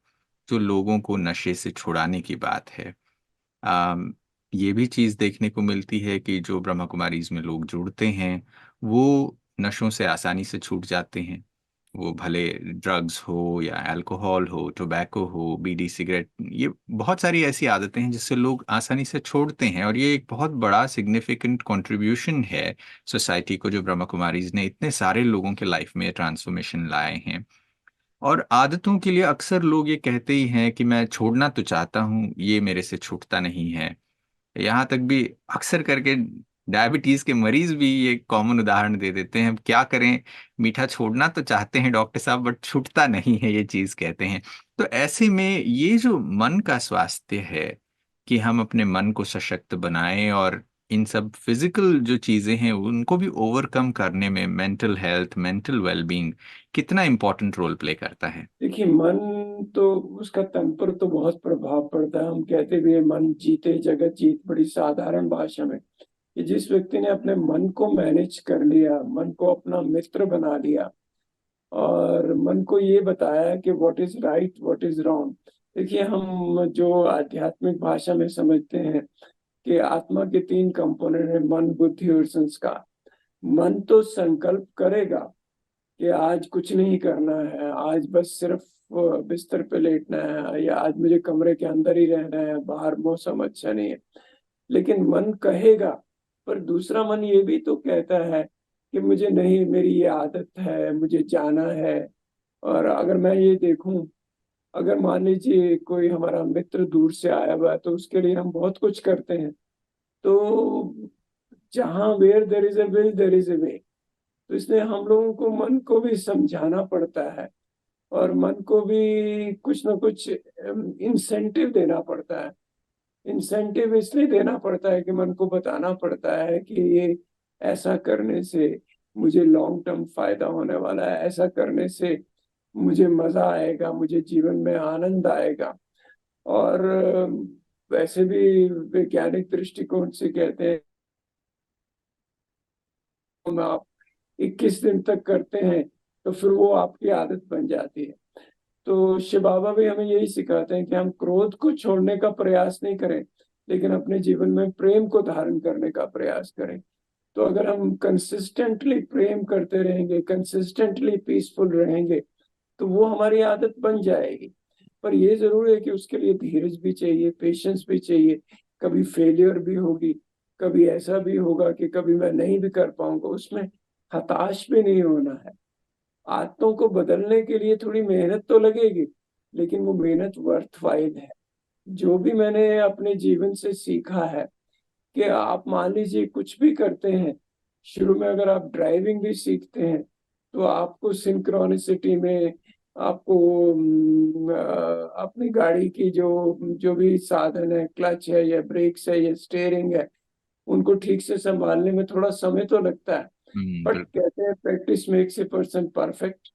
जो लोगों को नशे से छुड़ाने की बात है। आम, ये भी चीज़ देखने को मिलती है कि जो ब्रह्मा कुमारीज में लोग जुड़ते हैं वो नशों से आसानी से छूट जाते हैं। वो भले ड्रग्स हो या अल्कोहल हो, टोबैको हो, बीड़ी सिगरेट, ये बहुत सारी ऐसी आदतें हैं जिससे लोग आसानी से छोड़ते हैं। और ये एक बहुत बड़ा सिग्निफिकेंट कंट्रीब्यूशन है सोसाइटी को, जो ब्रह्मा कुमारीज ने इतने सारे लोगों के लाइफ में ट्रांसफॉर्मेशन लाए हैं। और आदतों के लिए अक्सर लोग ये कहते ही हैं कि मैं छोड़ना तो चाहता हूँ, ये मेरे से छूटता नहीं है। यहाँ तक भी अक्सर करके डायबिटीज के मरीज भी ये कॉमन उदाहरण दे देते हैं, हम क्या करें, मीठा छोड़ना तो चाहते हैं डॉक्टर साहब बट छूटता नहीं है, ये चीज कहते हैं। तो ऐसे में ये जो मन का स्वास्थ्य है, कि हम अपने मन को सशक्त बनाएं और इन सब फिजिकल जो चीजें हैं उनको भी ओवरकम करने में मेंटल हेल्थ, मेंटल वेलबींग कितना इंपॉर्टेंट रोल प्ले करता है। देखिए, मन तो उसका तन पर तो बहुत प्रभाव पड़ता है। हम कहते भी हैं, मन जीते जगत जीत, बड़ी साधारण भाषा में, कि जिस व्यक्ति ने अपने मन को मैनेज कर लिया, मन को अपना मित्र बना लिया और मन को ये बताया कि what is right what is wrong. देखिए, हम जो आध्यात्मिक भाषा में समझते हैं कि आत्मा के तीन कंपोनेंट है, मन, बुद्धि और संस्कार। मन तो संकल्प करेगा कि आज कुछ नहीं करना है, आज बस सिर्फ बिस्तर पे लेटना है, या आज मुझे कमरे के अंदर ही रहना है, बाहर मौसम अच्छा नहीं है, लेकिन मन कहेगा। पर दूसरा मन ये भी तो कहता है कि मुझे नहीं, मेरी ये आदत है, मुझे जाना है। और अगर मैं ये देखूं, अगर मान लीजिए कोई हमारा मित्र दूर से आया हुआ है तो उसके लिए हम बहुत कुछ करते हैं। तो जहां where there is a will there is a way, तो इसलिए हम लोगों को मन को भी समझाना पड़ता है, और मन को भी कुछ ना कुछ इंसेंटिव देना पड़ता है। इंसेंटिव इसलिए देना पड़ता है कि मन को बताना पड़ता है कि ये ऐसा करने से मुझे लॉन्ग टर्म फायदा होने वाला है, ऐसा करने से मुझे मजा आएगा, मुझे जीवन में आनंद आएगा। और वैसे भी वैज्ञानिक दृष्टिकोण से कहते हैं, आप 21 दिन तक करते हैं तो फिर वो आपकी आदत बन जाती है। तो शिव बाबा भी हमें यही सिखाते हैं कि हम क्रोध को छोड़ने का प्रयास नहीं करें, लेकिन अपने जीवन में प्रेम को धारण करने का प्रयास करें। तो अगर हम कंसिस्टेंटली प्रेम करते रहेंगे, कंसिस्टेंटली पीसफुल रहेंगे, तो वो हमारी आदत बन जाएगी। पर ये जरूर है कि उसके लिए धीरज भी चाहिए, पेशेंस भी चाहिए। कभी फेलियर भी होगी, कभी ऐसा भी होगा कि कभी मैं नहीं भी कर पाऊंगा, उसमें हताश भी नहीं होना है। आदतों को बदलने के लिए थोड़ी मेहनत तो लगेगी, लेकिन वो मेहनत वर्थवाइल है। जो भी मैंने अपने जीवन से सीखा है कि आप मान लीजिए कुछ भी करते हैं, शुरू में अगर आप ड्राइविंग भी सीखते हैं तो आपको सिंक्रोनिसिटी में आपको अपनी गाड़ी की जो जो भी साधन है, क्लच है या ब्रेक्स है या स्टीयरिंग है, उनको ठीक से संभालने में थोड़ा समय तो लगता है। बट बिल्कुल। कहते हैं practice makes a person perfect.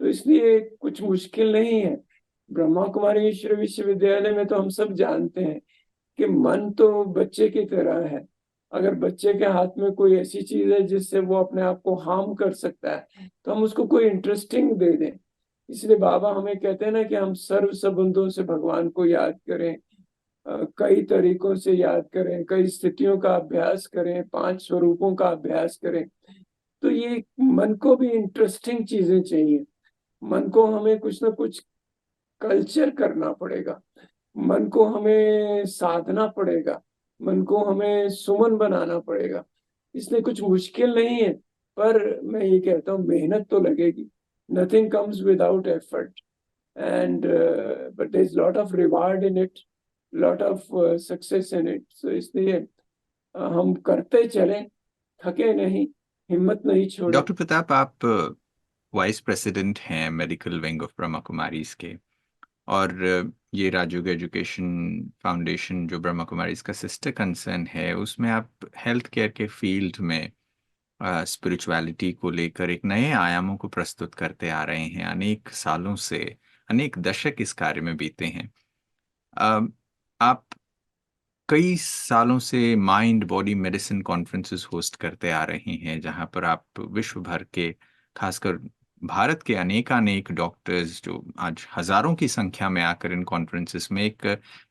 तो इसलिए कुछ मुश्किल नहीं है। ब्रह्मा कुमारी ईश्वर विश्वविद्यालय में तो हम सब जानते हैं कि मन तो बच्चे की तरह है। अगर बच्चे के हाथ में कोई ऐसी चीज है जिससे वो अपने आप को हार्म कर सकता है, तो हम उसको कोई इंटरेस्टिंग दे दें। इसलिए बाबा हमें कहते हैं ना कि हम सर्व संबंधों से भगवान को याद करें, कई तरीकों से याद करें, कई स्थितियों का अभ्यास करें, 5 स्वरूपों का अभ्यास करें। तो ये मन को भी इंटरेस्टिंग चीजें चाहिए। मन को हमें कुछ ना कुछ कल्चर करना पड़ेगा, मन को हमें साधना पड़ेगा, मन को हमें सुमन बनाना पड़ेगा। इसलिए कुछ मुश्किल नहीं है, पर मैं ये कहता हूँ मेहनत तो लगेगी। Nothing comes without effort, and but there is lot of reward in it, lot of success in it. So इसलिए हम करते चलें, थके नहीं, हिम्मत नहीं छोड़े। डॉक्टर प्रताप, आप वाइस प्रेसिडेंट हैं medical wing of Brahma Kumaris के, और ये राजयोग एजुकेशन फाउंडेशन जो ब्रह्मा कुमारीज का सिस्टर कंसर्न है, उसमें आप हेल्थ केयर के फील्ड में स्पिरिचुअलिटी को लेकर एक नए आयामों को प्रस्तुत करते आ रहे हैं। अनेक सालों से, अनेक दशक इस कार्य में बीते हैं। अ, आप कई सालों से mind body medicine conferences host करते आ रहे हैं, जहां पर आप विश्व भर के, खासकर भारत के अनेकानेक डॉक्टर्स जो आज हजारों की संख्या में आकर इन कॉन्फ्रेंसेस में एक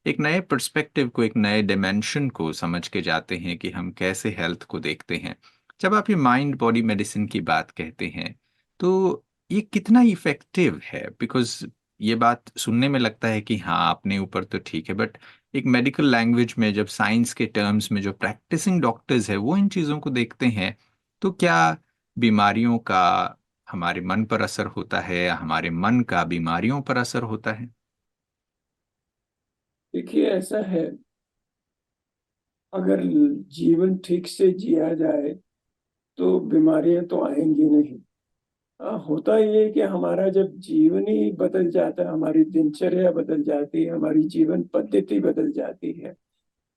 एक नए पर्सपेक्टिव को, एक नए डिमेंशन को समझ के जाते हैं कि हम कैसे हेल्थ को देखते हैं। जब आप ये माइंड बॉडी मेडिसिन की बात कहते हैं, तो ये कितना इफेक्टिव है? बिकॉज ये बात सुनने में लगता है कि हाँ, अपने ऊपर तो ठीक है, बट एक मेडिकल लैंग्वेज में, जब साइंस के टर्म्स में जो प्रैक्टिसिंग डॉक्टर्स है वो इन चीज़ों को देखते हैं, तो क्या बीमारियों का हमारे मन पर असर होता है या हमारे मन का बीमारियों पर असर होता है? देखिए ऐसा है, अगर जीवन ठीक से जिया जाए तो बीमारियां तो आएंगी नहीं। होता ये है कि हमारा जब जीवन ही बदल जाता है, हमारी दिनचर्या बदल जाती है, हमारी जीवन पद्धति बदल जाती है,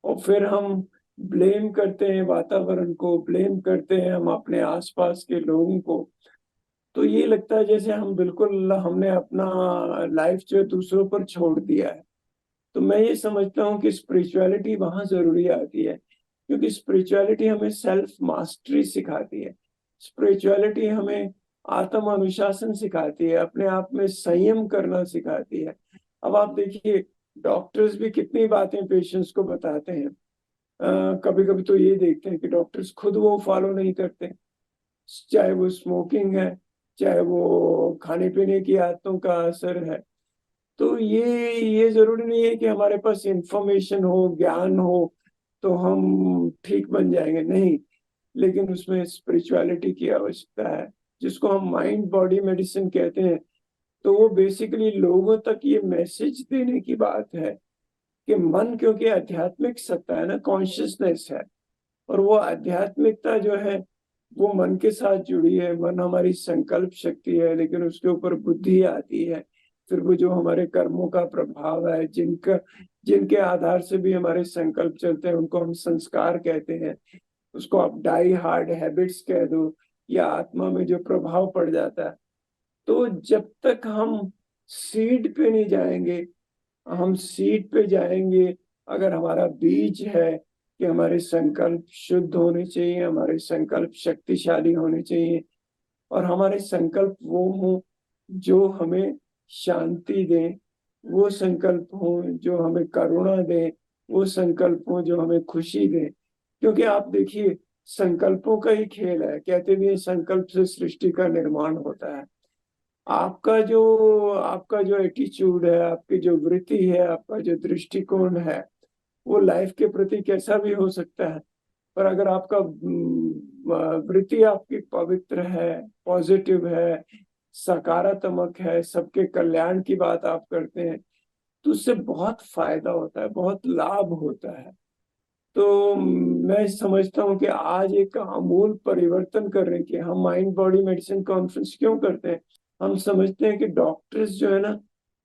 और फिर हम ब्लेम करते हैं वातावरण को, ब्लेम करते हैं हम अपने आसपास के लोगों को। तो ये लगता है जैसे हम बिल्कुल हमने अपना लाइफ जो है दूसरों पर छोड़ दिया है। तो मैं ये समझता हूँ कि स्पिरिचुअलिटी वहां जरूरी आती है, क्योंकि स्पिरिचुअलिटी हमें सेल्फ मास्टरी सिखाती है। स्पिरिचुअलिटी हमें आत्म अनुशासन सिखाती है, अपने आप में संयम करना सिखाती है। अब आप देखिए, डॉक्टर्स भी कितनी बातें पेशेंट्स को बताते हैं। कभी कभी तो ये देखते हैं कि डॉक्टर्स खुद वो फॉलो नहीं करते, चाहे वो स्मोकिंग है, चाहे वो खाने पीने की आदतों का असर है। तो ये जरूरी नहीं है कि हमारे पास इंफॉर्मेशन हो, ज्ञान हो, तो हम ठीक बन जाएंगे, नहीं। लेकिन उसमें स्पिरिचुअलिटी की आवश्यकता है, जिसको हम माइंड बॉडी मेडिसिन कहते हैं। तो वो बेसिकली लोगों तक ये मैसेज देने की बात है कि मन, क्योंकि आध्यात्मिक सत्ता है ना, कॉन्शियसनेस है, और वो आध्यात्मिकता जो है वो मन के साथ जुड़ी है। मन हमारी संकल्प शक्ति है, लेकिन उसके ऊपर बुद्धि आती है। फिर वो जो हमारे कर्मों का प्रभाव है, जिनके आधार से भी हमारे संकल्प चलते हैं, उनको हम संस्कार कहते हैं। उसको आप डाई हार्ड हैबिट्स कह दो, या आत्मा में जो प्रभाव पड़ जाता है। तो जब तक हम सीड पे नहीं जाएंगे, हम सीड पे जाएंगे अगर हमारा बीज है कि हमारे संकल्प शुद्ध होने चाहिए, हमारे संकल्प शक्तिशाली होने चाहिए, और हमारे संकल्प वो हों जो हमें शांति दें, वो संकल्प हों जो हमें करुणा दें, वो संकल्प हों जो हमें खुशी दें। क्योंकि आप देखिए, संकल्पों का ही खेल है। कहते भी हैं, संकल्प से सृष्टि का निर्माण होता है। आपका जो एटीट्यूड है, आपकी जो वृत्ति है, आपका जो दृष्टिकोण है, वो लाइफ के प्रति कैसा भी हो सकता है। पर अगर आपका वृत्ति आपकी पवित्र है, पॉजिटिव है, सकारात्मक है, सबके कल्याण की बात आप करते हैं, तो उससे बहुत फायदा होता है, बहुत लाभ होता है। तो मैं समझता हूँ कि आज एक आमूल परिवर्तन करने के हम माइंड बॉडी मेडिसिन कॉन्फ्रेंस क्यों करते हैं? हम समझते हैं कि डॉक्टर्स जो है ना,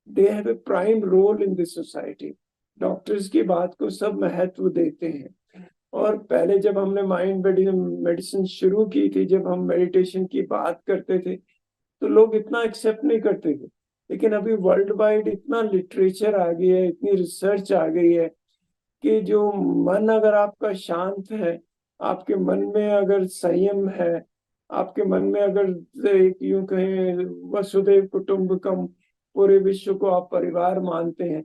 they have a prime role in this society. Doctors की बात को सब महत्व देते हैं। और पहले जब हमने माइंड मेडिसिन शुरू की थी, जब हम मेडिटेशन की बात करते थे, तो लोग इतना एक्सेप्ट नहीं करते थे। लेकिन अभी वर्ल्ड वाइड इतना लिटरेचर आ गया है, इतनी रिसर्च आ गई है कि जो मन अगर आपका शांत है, आपके मन में अगर संयम है, आपके मन में अगर एक यूं कहें वसुधैव कुटुंबकम, पूरे विश्व को आप परिवार मानते हैं,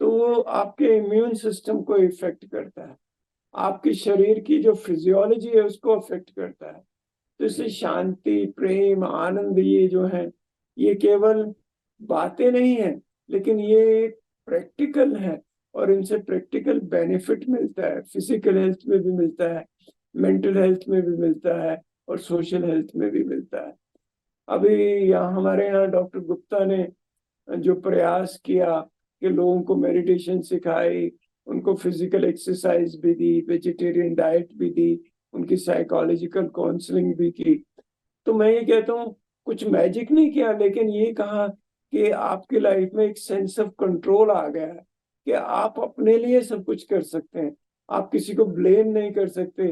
तो वो आपके इम्यून सिस्टम को इफेक्ट करता है, आपके शरीर की जो फिजियोलॉजी है उसको अफेक्ट करता है। तो इसलिए शांति, प्रेम, आनंद, ये जो है, ये केवल बातें नहीं है, लेकिन ये एक प्रैक्टिकल है। और इनसे प्रैक्टिकल बेनिफिट मिलता है, फिजिकल हेल्थ में भी मिलता है, मेंटल हेल्थ में भी मिलता है, और सोशल हेल्थ में भी मिलता है। अभी यहाँ हमारे यहाँ डॉक्टर गुप्ता ने जो प्रयास किया कि लोगों को मेडिटेशन सिखाई, उनको फिजिकल एक्सरसाइज भी दी, वेजिटेरियन डाइट भी दी, उनकी साइकोलॉजिकल काउंसलिंग भी की, तो मैं ये कहता हूँ कुछ मैजिक नहीं किया, लेकिन ये कहा कि आपकी लाइफ में एक सेंस ऑफ कंट्रोल आ गया है कि आप अपने लिए सब कुछ कर सकते हैं। आप किसी को ब्लेम नहीं कर सकते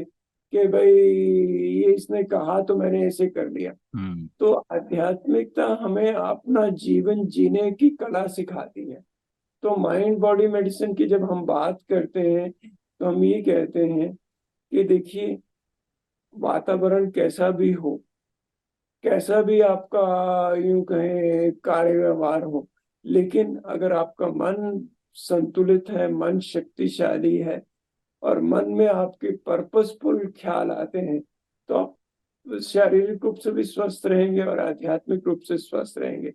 कि भाई ये इसने कहा तो मैंने ऐसे कर लिया। हम्म। तो आध्यात्मिकता हमें अपना जीवन जीने की कला सिखाती है। तो माइंड बॉडी मेडिसिन की जब हम बात करते हैं, तो हम ये कहते हैं कि देखिए, वातावरण कैसा भी हो, कैसा भी आपका यूं कहें कार्य व्यवहार हो, लेकिन अगर आपका मन संतुलित है, मन शक्तिशाली है, और मन में आपके पर्पसफुल ख्याल आते हैं, तो आप शारीरिक रूप से भी स्वस्थ रहेंगे और आध्यात्मिक रूप से स्वस्थ रहेंगे।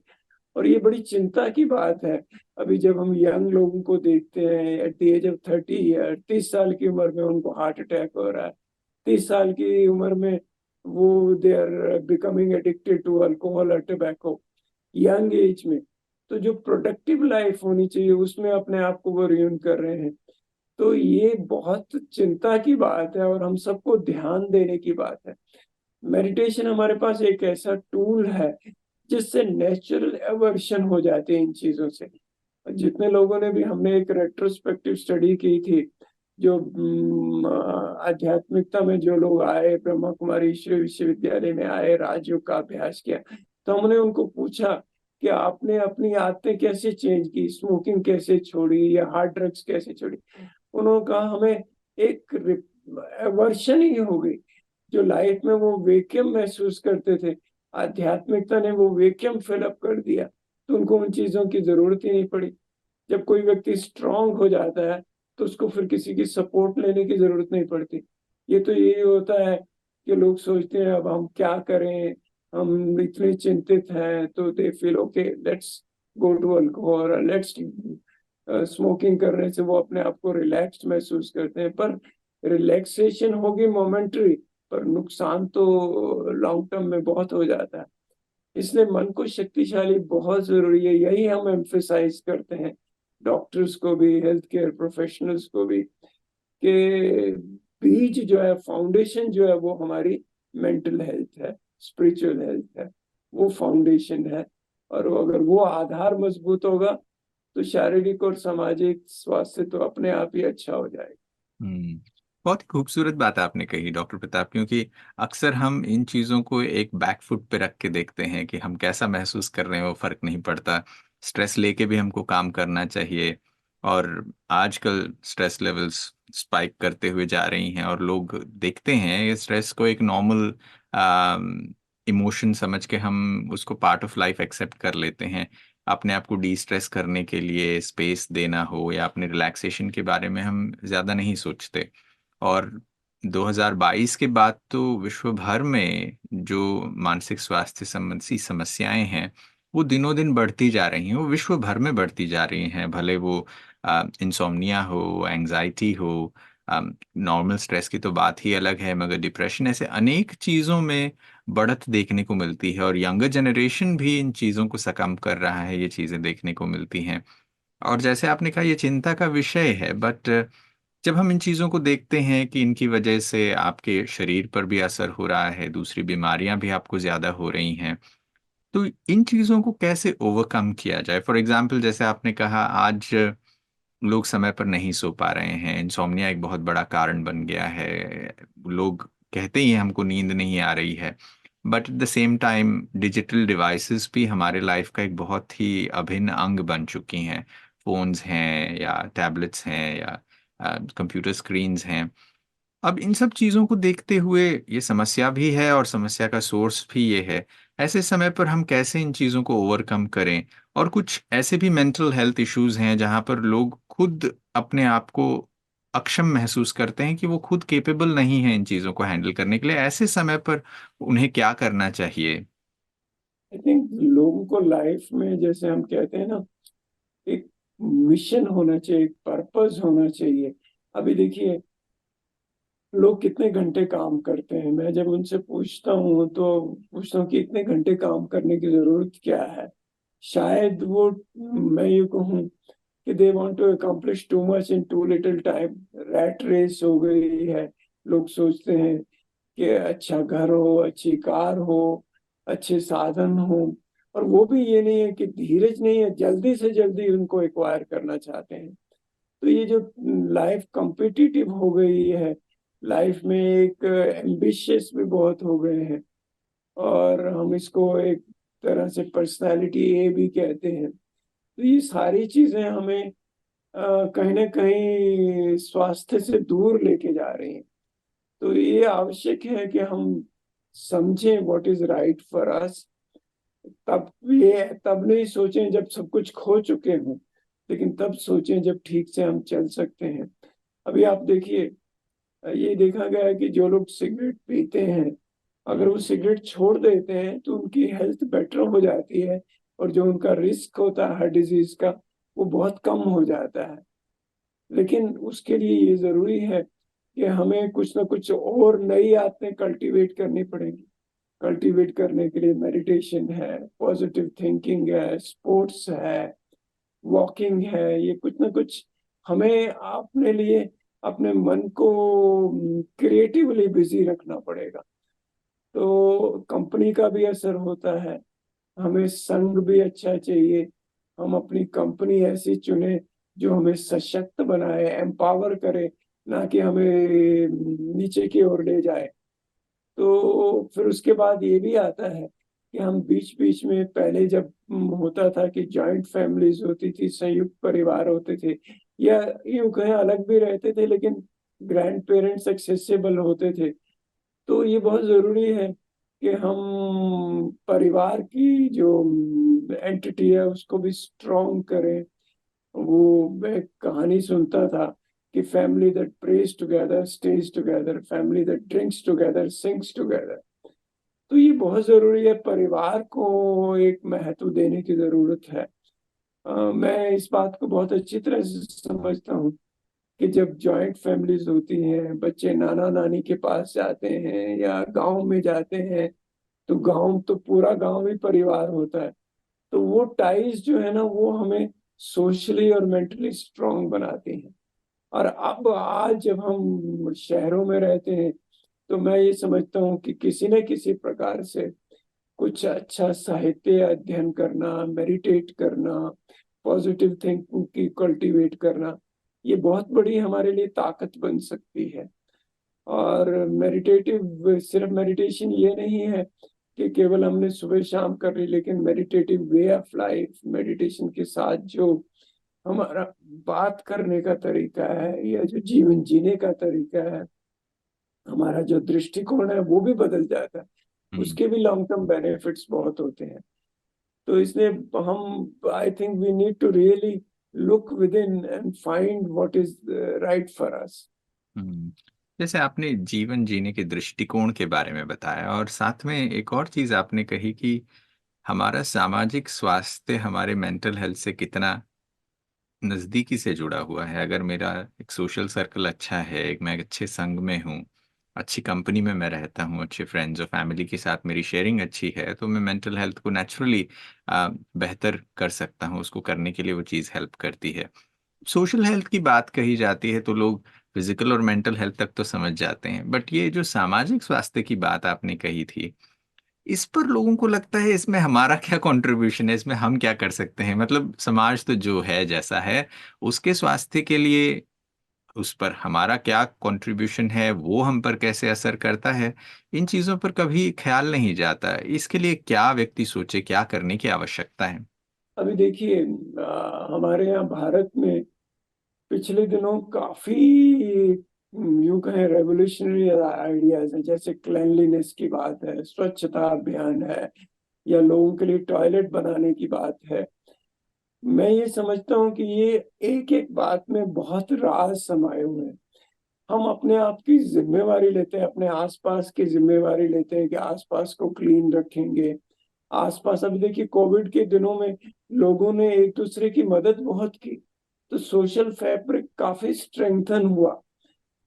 और ये बड़ी चिंता की बात है। अभी जब हम यंग लोगों को देखते हैं, at the age of 30 year, 30 साल की उम्र में उनको हार्ट अटैक हो रहा है, 30 साल की उम्र में वो they are becoming addicted to alcohol और टबैको, यंग एज में। तो जो प्रोडक्टिव लाइफ होनी चाहिए उसमें अपने आप को वो ruin कर रहे हैं। तो ये बहुत चिंता की बात है, और हम सबको ध्यान देने की बात है। मेडिटेशन हमारे पास एक ऐसा टूल है जिससे नेचुरल एवर्शन हो जाती है इन चीजों से। जितने लोगों ने भी, हमने एक रेट्रोस्पेक्टिव स्टडी की थी, जो आध्यात्मिकता में जो लोग आए, ब्रह्मा कुमारी ईश्वरीय विश्वविद्यालय में आए, राजयोग का अभ्यास किया, तो हमने उनको पूछा कि आपने अपनी आदतें कैसे चेंज की, स्मोकिंग कैसे छोड़ी या हार्ड ड्रग्स कैसे छोड़ी। उन्होंने कहा हमें एक एवर्शन ही हो गई। जो लाइफ में वो वेक्यूम महसूस करते थे, आध्यात्मिकता ने वो वेक्यूम फिलअप कर दिया, तो उनको उन चीजों की जरूरत ही नहीं पड़ी। जब कोई व्यक्ति स्ट्रांग हो जाता है, तो उसको फिर किसी की सपोर्ट लेने की जरूरत नहीं पड़ती। ये तो यही होता है कि लोग सोचते हैं अब हम क्या करें, हम इतने चिंतित हैं, तो they feel okay, let's go to alcohol, let's smoking करने से वो अपने आप को रिलैक्स महसूस करते हैं। पर रिलैक्सेशन होगी मोमेंटरी, पर नुकसान तो लॉन्ग टर्म में बहुत हो जाता है। इसलिए मन को शक्तिशाली बहुत जरूरी है। यही हम एम्फेसाइज करते हैं डॉक्टर्स को भी, हेल्थ केयर प्रोफेशनल्स को भी, कि बीज जो है, फाउंडेशन जो है, वो हमारी मेंटल हेल्थ है, स्पिरिचुअल हेल्थ है, वो फाउंडेशन है। और अगर वो आधार मजबूत होगा, तो शारीरिक और सामाजिक स्वास्थ्य तो अपने आप ही अच्छा हो जाएगा। हम्म। बहुत ही खूबसूरत बात आपने कही डॉक्टर प्रताप, क्योंकि अक्सर हम इन चीज़ों को एक बैक फुट पे रख के देखते हैं कि हम कैसा महसूस कर रहे हैं वो फर्क नहीं पड़ता। स्ट्रेस लेके भी हमको काम करना चाहिए। और आजकल स्ट्रेस लेवल्स स्पाइक करते हुए जा रही हैं, और लोग देखते हैं ये स्ट्रेस को एक नॉर्मल इमोशन समझ के हम उसको पार्ट ऑफ लाइफ एक्सेप्ट कर लेते हैं। अपने आप को डी स्ट्रेस करने के लिए स्पेस देना हो या अपने रिलैक्सेशन के बारे में हम ज़्यादा नहीं सोचते। और 2022 के बाद तो विश्व भर में जो मानसिक स्वास्थ्य संबंधी समस्याएं हैं वो दिनों दिन बढ़ती जा रही हैं, वो विश्व भर में बढ़ती जा रही हैं। भले वो इंसोम्निया हो, एंजाइटी हो, नॉर्मल स्ट्रेस की तो बात ही अलग है, मगर डिप्रेशन, ऐसे अनेक चीज़ों में बढ़त देखने को मिलती है। और यंगर जनरेशन भी इन चीज़ों को सकम कर रहा है, ये चीज़ें देखने को मिलती हैं। और जैसे आपने कहा ये चिंता का विषय है, बट जब हम इन चीज़ों को देखते हैं कि इनकी वजह से आपके शरीर पर भी असर हो रहा है, दूसरी बीमारियां भी आपको ज़्यादा हो रही हैं, तो इन चीज़ों को कैसे ओवरकम किया जाए? फॉर एग्जाम्पल, जैसे आपने कहा, आज लोग समय पर नहीं सो पा रहे हैं, इंसोम्निया एक बहुत बड़ा कारण बन गया है। लोग कहते ही हैं हमको नींद नहीं आ रही है, but at the same time digital devices भी हमारे लाइफ का एक बहुत ही अभिन्न अंग बन चुकी हैं। फोन्स हैं या टैबलेट्स हैं या कंप्यूटर स्क्रीन्स हैं। अब इन सब चीज़ों को देखते हुए ये समस्या भी है और समस्या का सोर्स भी ये है। ऐसे समय पर हम कैसे इन चीज़ों को ओवरकम करें? और कुछ ऐसे भी मेंटल हेल्थ इश्यूज हैं जहाँ पर लोग खुद अपने आप को अक्षम महसूस करते हैं कि वो खुद केपेबल नहीं है इन चीज़ों को हैंडल करने के लिए। ऐसे समय पर उन्हें क्या करना चाहिए? आई थिंक लोगों को लाइफ में, जैसे हम कहते हैं ना, एक मिशन होना चाहिए, एक पर्पस होना चाहिए। अभी देखिए, लोग कितने घंटे काम करते हैं। मैं जब उनसे पूछता हूँ तो पूछता हूँ कि इतने घंटे काम करने की जरूरत क्या है। शायद वो, मैं ये कहूँ कि they want to accomplish too much in too little time. Rat race हो गई है। लोग सोचते हैं कि अच्छा घर हो, अच्छी कार हो, अच्छे साधन हो, और वो भी ये नहीं है कि धीरज नहीं है, जल्दी से जल्दी उनको एक्वायर करना चाहते हैं। तो ये जो लाइफ कॉम्पिटिटिव हो गई है, लाइफ में एक एम्बिशियस भी बहुत हो गए हैं, और हम इसको एक तरह से पर्सनालिटी ए भी कहते हैं। तो ये सारी चीजें हमें कहीं ना कहीं स्वास्थ्य से दूर लेके जा रही हैं। तो ये आवश्यक है कि हम समझें व्हाट इज राइट फॉर अस। तब नहीं सोचें जब सब कुछ खो चुके हों, लेकिन तब सोचें जब ठीक से हम चल सकते हैं। अभी आप देखिए, ये देखा गया है कि जो लोग सिगरेट पीते हैं, अगर वो सिगरेट छोड़ देते हैं तो उनकी हेल्थ बेटर हो जाती है, और जो उनका रिस्क होता है हर डिजीज का, वो बहुत कम हो जाता है। लेकिन उसके लिए ये जरूरी है कि हमें कुछ ना कुछ और नई आदतें कल्टीवेट करनी पड़ेंगी। कल्टीवेट करने के लिए मेडिटेशन है, पॉजिटिव थिंकिंग है, स्पोर्ट्स है, वॉकिंग है। ये कुछ ना कुछ हमें अपने लिए, अपने मन को क्रिएटिवली बिजी रखना पड़ेगा। तो कंपनी का भी असर होता है, हमें संग भी अच्छा चाहिए। हम अपनी कंपनी ऐसी चुने जो हमें सशक्त बनाए, एम्पावर करे, ना कि हमें नीचे की ओर ले जाए। तो फिर उसके बाद ये भी आता है कि हम बीच बीच में, पहले जब होता था कि जॉइंट फैमिलीज होती थी, संयुक्त परिवार होते थे, या यूं कहें अलग भी रहते थे, लेकिन ग्रैंड पेरेंट्स एक्सेसिबल होते थे। तो ये बहुत जरूरी है कि हम परिवार की जो एंटिटी है उसको भी स्ट्रॉन्ग करें। वो, मैं एक कहानी सुनता था कि family that praise together stage together, family that drinks together sings together. तो ये बहुत जरूरी है, परिवार को एक महत्व देने की जरूरत है। मैं इस बात को बहुत अच्छी तरह से समझता हूँ कि जब जॉइंट फैमिलीज होती हैं, बच्चे नाना नानी के पास जाते हैं या गांव में जाते हैं, तो गांव तो पूरा गांव ही परिवार होता है। तो वो टाइज जो है ना, वो हमें सोशली और मेंटली स्ट्रांग बनाती हैं। और अब आज जब हम शहरों में रहते हैं, तो मैं ये समझता हूँ कि किसी न किसी प्रकार से कुछ अच्छा साहित्य अध्ययन करना, मेडिटेट करना, पॉजिटिव थिंकिंग की कल्टीवेट करना, ये बहुत बड़ी हमारे लिए ताकत बन सकती है। और मेडिटेटिव, सिर्फ मेडिटेशन ये नहीं है कि केवल हमने सुबह शाम कर ली, लेकिन meditative way of life, meditation के साथ जो हमारा बात करने का तरीका है या जो जीवन जीने का तरीका है, हमारा जो दृष्टिकोण है वो भी बदल जाता है। हम्म। उसके भी लॉन्ग टर्म बेनिफिट्स बहुत होते हैं। तो इसलिए हम, I think we need to really look within and find what is right for us. Hmm. जैसे आपने जीवन जीने के दृष्टिकोण के बारे में बताया, और साथ में एक और चीज आपने कही कि हमारा सामाजिक स्वास्थ्य हमारे मेंटल हेल्थ से कितना नज़दीकी से जुड़ा हुआ है। अगर मेरा एक सोशल सर्कल अच्छा है, एक मैं अच्छे संग में हूँ, अच्छी कंपनी में मैं रहता हूँ, अच्छे फ्रेंड्स और फैमिली के साथ मेरी शेयरिंग अच्छी है, तो मैं मेंटल हेल्थ को नेचुरली बेहतर कर सकता हूँ। उसको करने के लिए वो चीज़ हेल्प करती है। सोशल हेल्थ की बात कही जाती है तो लोग फिजिकल और मेंटल हेल्थ तक तो समझ जाते हैं, बट ये जो सामाजिक स्वास्थ्य की बात आपने कही थी, इस पर लोगों को लगता है इसमें हमारा क्या कंट्रीब्यूशन है, इसमें हम क्या कर सकते हैं। मतलब समाज तो जो है जैसा है, उसके स्वास्थ्य के लिए उस पर हमारा क्या कंट्रीब्यूशन है, वो हम पर कैसे असर करता है, इन चीजों पर कभी ख्याल नहीं जाता। इसके लिए क्या व्यक्ति सोचे, क्या करने की आवश्यकता है। अभी देखिए, हमारे यहाँ भारत में पिछले दिनों काफी यूं कहें रेवोल्यूशनरी आइडियाज हैं, जैसे क्लेanलीनेस की बात है, स्वच्छता अभियान है, या लोगों के लिए टॉयलेट बनाने की बात है। मैं ये समझता हूँ कि ये एक एक बात में बहुत राज समाये हुए हैं। हम अपने आप की जिम्मेवारी लेते हैं, अपने आसपास की जिम्मेवारी लेते हैं कि आसपास को क्लीन रखेंगे। आसपास अभी देखिए, कोविड के दिनों में लोगों ने एक दूसरे की मदद बहुत की, तो सोशल फैब्रिक काफी स्ट्रेंथन हुआ।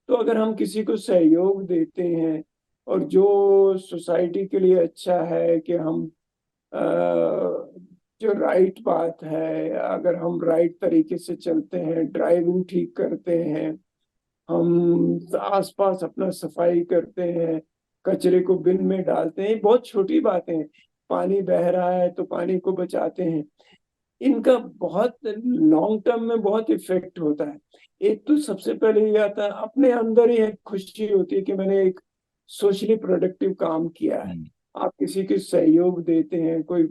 तो अगर हम किसी को सहयोग देते हैं और जो सोसाइटी के लिए अच्छा है, कि हम जो राइट बात है, अगर हम राइट तरीके से चलते हैं, ड्राइविंग ठीक करते हैं, हम आसपास अपना सफाई करते हैं, कचरे को बिन में डालते हैं, ये बहुत छोटी बातें हैं। पानी बह रहा है तो पानी को बचाते हैं, इनका बहुत लॉन्ग टर्म में बहुत इफेक्ट होता है। एक तो सबसे पहले ये आता है, अपने अंदर ही एक खुशी होती है कि मैंने एक सोशली प्रोडक्टिव काम किया है। हम्म। आप किसी के सहयोग देते हैं, कोई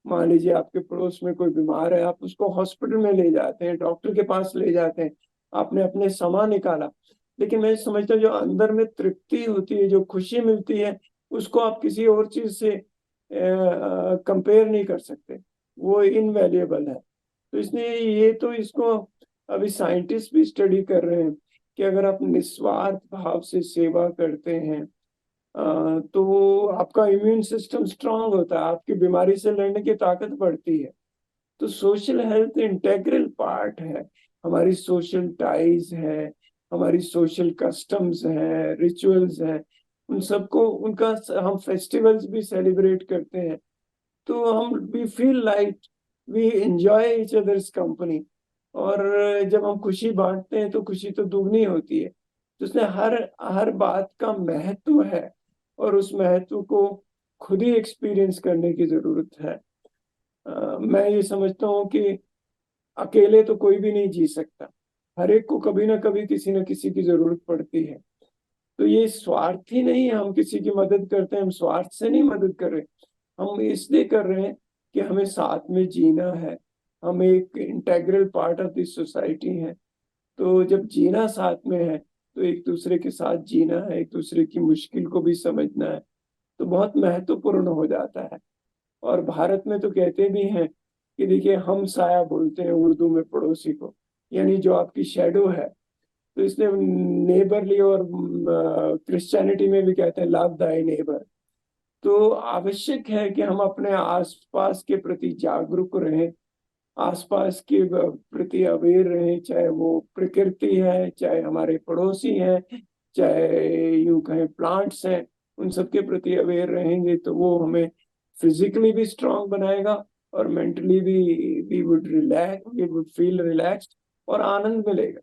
मान लीजिए आपके पड़ोस में कोई बीमार है, आप उसको हॉस्पिटल में ले जाते हैं, डॉक्टर के पास ले जाते हैं, आपने अपने समय निकाला। लेकिन मैं समझता हूँ जो अंदर में तृप्ति होती है, जो खुशी मिलती है, उसको आप किसी और चीज से कंपेयर नहीं कर सकते, वो इनवैल्यूएबल है। तो इसलिए ये तो इसको अभी साइंटिस्ट भी स्टडी कर रहे हैं कि अगर आप निस्वार्थ भाव से सेवा करते हैं, तो आपका इम्यून सिस्टम स्ट्रांग होता है, आपकी बीमारी से लड़ने की ताकत बढ़ती है। तो सोशल हेल्थ इंटेग्रल पार्ट है, हमारी सोशल टाइज है, हमारी सोशल कस्टम्स हैं, रिचुअल्स हैं, उन सबको उनका हम फेस्टिवल्स भी सेलिब्रेट करते हैं। तो हम we feel like we enjoy each other's company, और जब हम खुशी बांटते हैं तो खुशी तो दुगनी होती है। तो उसने हर हर बात का महत्व है, और उस महत्व को खुद ही एक्सपीरियंस करने की जरूरत है। मैं ये समझता हूँ कि अकेले तो कोई भी नहीं जी सकता, हर एक को कभी ना कभी किसी न किसी की जरूरत पड़ती है। तो ये स्वार्थी नहीं है, हम किसी की मदद करते हैं, हम स्वार्थ से नहीं मदद कर रहे, हम इसलिए कर रहे हैं कि हमें साथ में जीना है, हम एक integral part of this society हैं। तो जब जीना साथ में है, तो एक दूसरे के साथ जीना है, एक दूसरे की मुश्किल को भी समझना है, तो बहुत महत्वपूर्ण हो जाता है। और भारत में तो कहते भी हैं कि देखिए, हम साया बोलते हैं उर्दू में पड़ोसी को, यानी जो आपकी शेडो है। तो इसलिए नेबरली, और क्रिश्चियनिटी में भी कहते हैं लव दाई नेबर। तो आवश्यक है कि हम अपने आसपास के प्रति जागरूक रहें, आसपास के प्रति अवेयर रहें, चाहे वो प्रकृति है, चाहे हमारे पड़ोसी हैं, चाहे यूं कहें प्लांट्स हैं। उन सब के प्रति अवेयर रहेंगे तो वो हमें फिजिकली भी स्ट्रांग बनाएगा, और मेंटली भी वी वुड फील रिलैक्स्ड, और आनंद मिलेगा।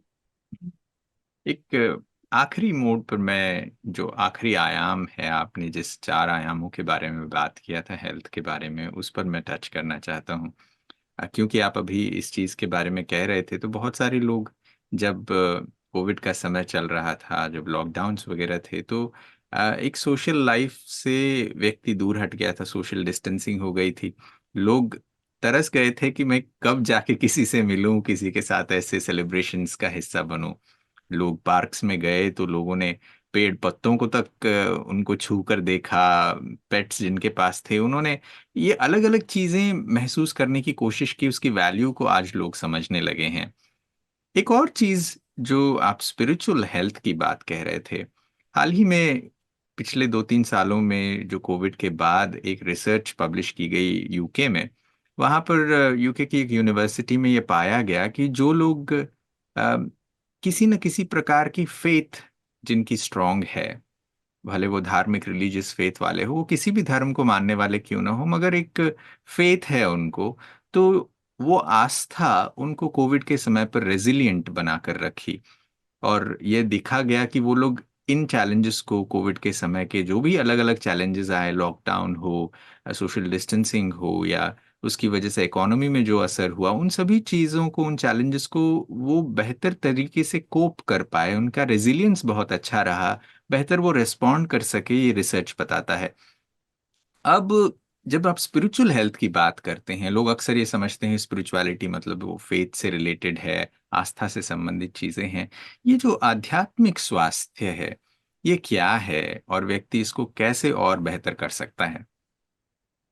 एक आखिरी मोड़ पर मैं, जो आखिरी आयाम है, आपने जिस 4 आयामों के बारे में बात किया था हेल्थ के बारे में, उस पर मैं टच करना चाहता हूँ। क्योंकि आप अभी इस चीज के बारे में कह रहे थे, तो बहुत सारे लोग, जब कोविड का समय चल रहा था, जब लॉकडाउन्स वगैरह थे, तो एक सोशल लाइफ से व्यक्ति दूर हट गया था, सोशल डिस्टेंसिंग हो गई थी। लोग तरस गए थे कि मैं कब जाके किसी से मिलूं, किसी के साथ ऐसे सेलिब्रेशंस का हिस्सा बनूं। लोग पार्क्स में गए तो लोगों ने पेड़ पत्तों को तक उनको छू कर देखा। पेट्स जिनके पास थे, उन्होंने ये अलग अलग चीजें महसूस करने की कोशिश की, उसकी वैल्यू को आज लोग समझने लगे हैं। एक और चीज, जो आप स्पिरिचुअल हेल्थ की बात कह रहे थे, हाल ही में पिछले 2-3 सालों में जो कोविड के बाद एक रिसर्च पब्लिश की गई यूके में, वहां पर यूके की एक यूनिवर्सिटी में ये पाया गया कि जो लोग किसी न किसी प्रकार की फेथ जिनकी स्ट्रांग है, भले वो धार्मिक रिलीजियस फेथ वाले हो, वो किसी भी धर्म को मानने वाले क्यों ना हो, मगर एक फेथ है उनको, तो वो आस्था उनको कोविड के समय पर रेजिलिएंट बनाकर रखी। और ये दिखा गया कि वो लोग इन चैलेंजेस को, कोविड के समय के जो भी अलग अलग चैलेंजेस आए, लॉकडाउन हो, सोशल डिस्टेंसिंग हो, या उसकी वजह से इकोनॉमी में जो असर हुआ, उन सभी चीज़ों को, उन चैलेंजेस को वो बेहतर तरीके से कोप कर पाए, उनका रेजिलियंस बहुत अच्छा रहा, बेहतर वो रिस्पॉन्ड कर सके, ये रिसर्च बताता है। अब जब आप स्पिरिचुअल हेल्थ की बात करते हैं, लोग अक्सर ये समझते हैं स्पिरिचुअलिटी मतलब वो फेथ से रिलेटेड है, आस्था से संबंधित चीजें हैं। ये जो आध्यात्मिक स्वास्थ्य है, ये क्या है और व्यक्ति इसको कैसे और बेहतर कर सकता है?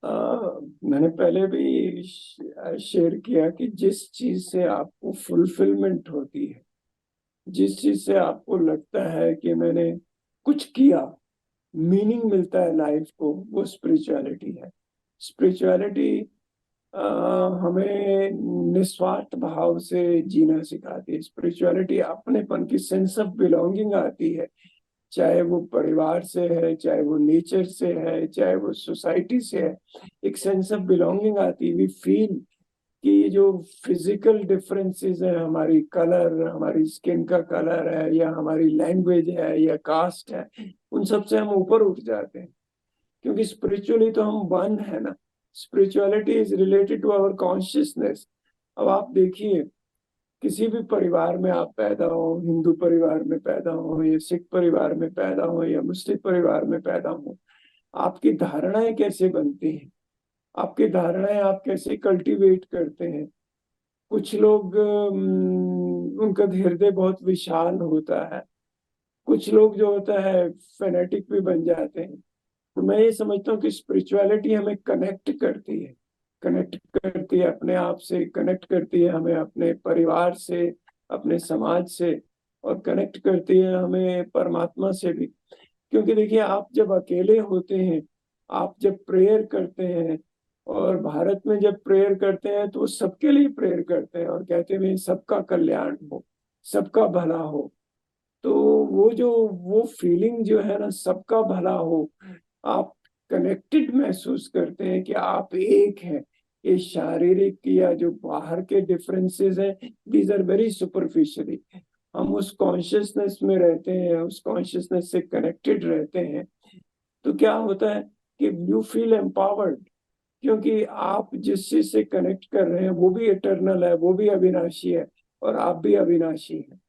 अ, मैंने पहले भी शेयर किया कि जिस चीज से आपको फुलफिलमेंट होती है, जिस चीज से आपको लगता है कि मैंने कुछ किया, मीनिंग मिलता है लाइफ को, वो स्पिरिचुअलिटी है। स्पिरिचुअलिटी हमें निस्वार्थ भाव से जीना सिखाती है। स्पिरिचुअलिटी अपनेपन की सेंस ऑफ बिलोंगिंग आती है, चाहे वो परिवार से है, चाहे वो नेचर से है, चाहे वो सोसाइटी से है। एक सेंस ऑफ बिलोंगिंग आती है। वी फील कि ये जो फिजिकल डिफरेंसेस है, हमारी कलर, हमारी स्किन का कलर है, या हमारी लैंग्वेज है, या कास्ट है, उन सब से हम ऊपर उठ जाते हैं, क्योंकि स्पिरिचुअली तो हम वन है ना। Spirituality is related to our consciousness. अब आप देखिए, किसी भी परिवार में आप पैदा हो, हिंदू परिवार में पैदा हो, या सिख परिवार में पैदा हो, या मुस्लिम परिवार में पैदा हो, आपकी धारणाएं कैसे बनती हैं, आपकी धारणाएं आप कैसे कल्टीवेट करते हैं। कुछ लोग उनका हृदय बहुत विशाल होता है, कुछ लोग जो होता है फेनेटिक भी बन जाते हैं। तो मैं ये समझता हूँ कि स्पिरिचुअलिटी हमें कनेक्ट करती है, कनेक्ट करती है अपने आप से, कनेक्ट करती है हमें अपने परिवार से, अपने समाज से, और कनेक्ट करती है हमें परमात्मा से भी। क्योंकि देखिए, आप जब अकेले होते हैं, आप जब प्रेयर करते हैं, और भारत में जब प्रेयर करते हैं तो वो सबके लिए प्रेयर करते हैं और कहते हैं सबका कल्याण हो, सबका भला हो। तो वो फीलिंग जो है ना, सबका भला हो, आप कनेक्टेड महसूस करते हैं कि आप एक हैं। ये शारीरिक या जो बाहर के डिफरेंसेस हैं, दीज आर वेरी सुपरफिशियली। हम उस कॉन्शियसनेस में रहते हैं, उस कॉन्शियसनेस से कनेक्टेड रहते हैं। तो क्या होता है कि यू फील एम्पावर्ड, क्योंकि आप जिस चीज से कनेक्ट कर रहे हैं वो भी इटर्नल है, वो भी अविनाशी है, और आप भी अविनाशी हैं।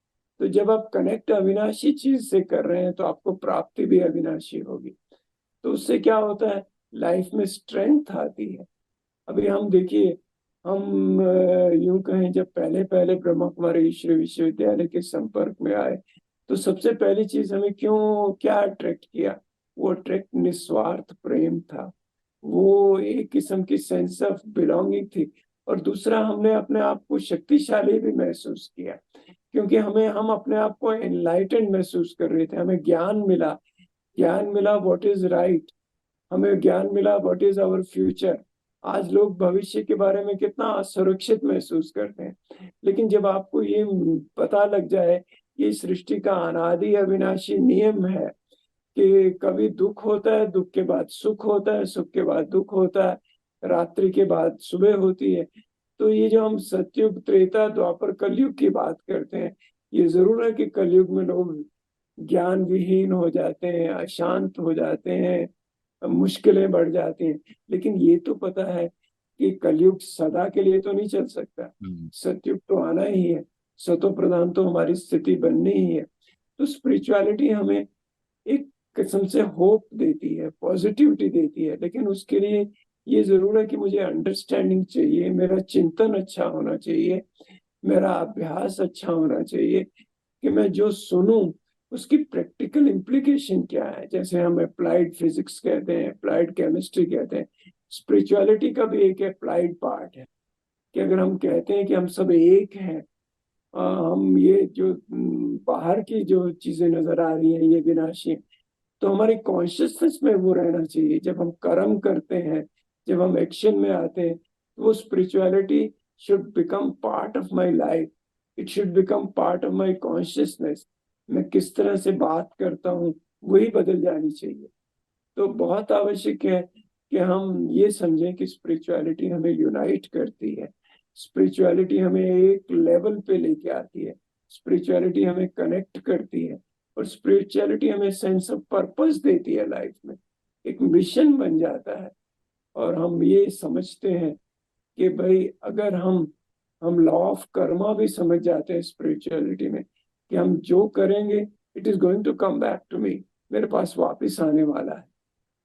तो जब आप कनेक्ट अविनाशी चीज से कर रहे हैं तो आपको प्राप्ति भी अविनाशी होगी। तो उससे क्या होता है, लाइफ में स्ट्रेंथ आती है। अभी हम देखिए, हम यूं कहें, जब पहले पहले ब्रह्मा कुमारी ईश्वरीय विश्वविद्यालय के संपर्क में आए, तो सबसे पहली चीज हमें क्या अट्रैक्ट किया, वो अट्रैक्ट निस्वार्थ प्रेम था। वो एक किस्म की सेंस ऑफ बिलोंगिंग थी। और दूसरा, हमने अपने आप को शक्तिशाली भी महसूस किया, क्योंकि हम अपने आप को एनलाइटेंड महसूस कर रहे थे। हमें ज्ञान मिला, ज्ञान मिला व्हाट इज राइट, हमें ज्ञान मिला व्हाट इज आवर फ्यूचर। आज लोग भविष्य के बारे में कितना असुरक्षित महसूस करते हैं, लेकिन जब आपको ये पता लग जाए कि सृष्टि का अनादि अविनाशी नियम है कि कभी दुख होता है, दुख के बाद सुख होता है, सुख के बाद दुख होता है, रात्रि के बाद सुबह होती है। तो ये जो हम सतयुग, त्रेता, द्वापर, कलयुग की बात करते हैं, ये जरूर है कि कलयुग में लोग ज्ञान विहीन हो जाते हैं, अशांत हो जाते हैं, मुश्किलें बढ़ जाती हैं। लेकिन ये तो पता है कि कलयुग सदा के लिए तो नहीं चल सकता, सतयुग तो आना ही है, सतो प्रधान तो हमारी स्थिति बननी ही है। तो स्पिरिचुअलिटी हमें एक किस्म से होप देती है, पॉजिटिविटी देती है, लेकिन उसके लिए ये जरूर है कि मुझे अंडरस्टैंडिंग चाहिए, मेरा चिंतन अच्छा होना चाहिए, मेरा अभ्यास अच्छा होना चाहिए, कि मैं जो सुनूं उसकी प्रैक्टिकल इम्प्लीकेशन क्या है। जैसे हम अप्लाइड फिजिक्स कहते हैं, अप्लाइड केमिस्ट्री कहते हैं, स्पिरिचुअलिटी का भी एक अप्लाइड पार्ट है। कि अगर हम कहते हैं कि हम सब एक हैं, हम ये जो बाहर की जो चीजें नजर आ रही हैं ये विनाशी हैं, तो हमारी कॉन्शियसनेस में वो रहना चाहिए। जब हम कर्म करते हैं, जब हम एक्शन में आते हैं, तो वो spirituality should become part of my life, it should become part of my consciousness. मैं किस तरह से बात करता हूँ वही बदल जानी चाहिए। तो बहुत आवश्यक है कि हम ये समझें कि स्पिरिचुअलिटी हमें यूनाइट करती है, स्पिरिचुअलिटी हमें एक लेवल पे लेके आती है, स्पिरिचुअलिटी हमें कनेक्ट करती है। और स्पिरिचुअलिटी हमें सेंस ऑफ पर्पस देती है लाइफ में, एक मिशन बन जाता है। और हम ये समझते हैं कि भाई अगर हम लॉ ऑफ कर्मा भी समझ जाते हैं स्पिरिचुअलिटी में, कि हम जो करेंगे it is going to come back to me, मेरे पास वापस आने वाला है।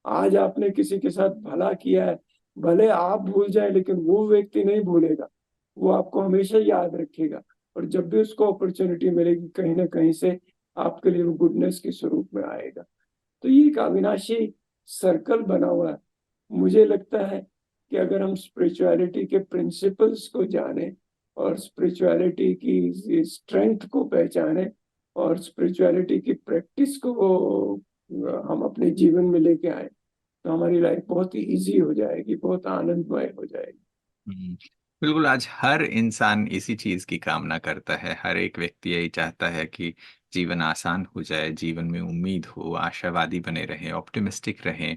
आज आपने किसी के साथ भला किया है, भले आप भूल जाए लेकिन वो व्यक्ति नहीं भूलेगा, वो आपको हमेशा याद रखेगा। और जब भी उसको अपॉर्चुनिटी मिलेगी कहीं ना कहीं से आपके लिए वो गुडनेस के स्वरूप में आएगा। तो ये एक अविनाशी सर्कल बना हुआ है। मुझे लगता है कि अगर हम स्पिरिचुअलिटी के प्रिंसिपल्स को जाने और स्पिरिचुअलिटी की स्ट्रेंथ को पहचाने और स्पिरिचुअलिटी की प्रैक्टिस को हम अपने जीवन में लेके आए, तो हमारी लाइफ बहुत ही इजी हो जाएगी, बहुत आनंदमय हो जाएगी। हम्म, बिल्कुल। आज हर इंसान इसी चीज की कामना करता है। हर एक व्यक्ति यही चाहता है कि जीवन आसान हो जाए, जीवन में उम्मीद हो, आशावादी बने रहे, ऑप्टिमिस्टिक रहे,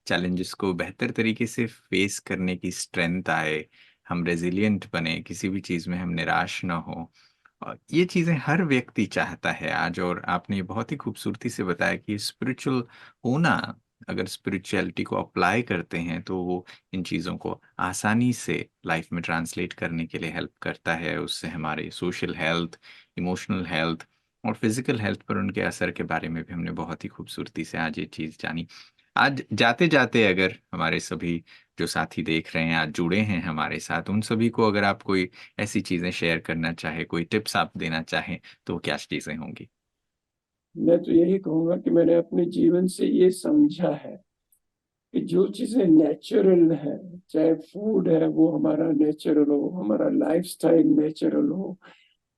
चैलेंजेस को बेहतर तरीके से फेस करने की स्ट्रेंथ आए, हम रेजिलिएंट बने, किसी भी चीज में हम निराश ना हो। और ये चीजें हर व्यक्ति चाहता है आज। और आपने ये बहुत ही खूबसूरती से बताया कि स्पिरिचुअल होना, अगर स्पिरिचुअलिटी को अप्लाई करते हैं तो वो इन चीज़ों को आसानी से लाइफ में ट्रांसलेट करने के लिए हेल्प करता है। उससे हमारे सोशल हेल्थ, इमोशनल हेल्थ और फिजिकल हेल्थ पर उनके असर के बारे में भी हमने बहुत ही खूबसूरती से आज ये चीज़ जानी। आज जाते जाते अगर हमारे सभी जो साथी देख रहे हैं, आज जुड़े हैं हमारे साथ, उन सभी को अगर आप कोई ऐसी चीज़ें शेयर करना चाहे, कोई टिप्स आप देना चाहें, तो वो क्या चीज़ें होंगी? मैं तो यही कहूंगा कि मैंने अपने जीवन से ये समझा है कि जो चीजें नेचुरल है, चाहे फूड है वो हमारा नेचुरल हो, हमारा लाइफस्टाइल नेचुरल हो,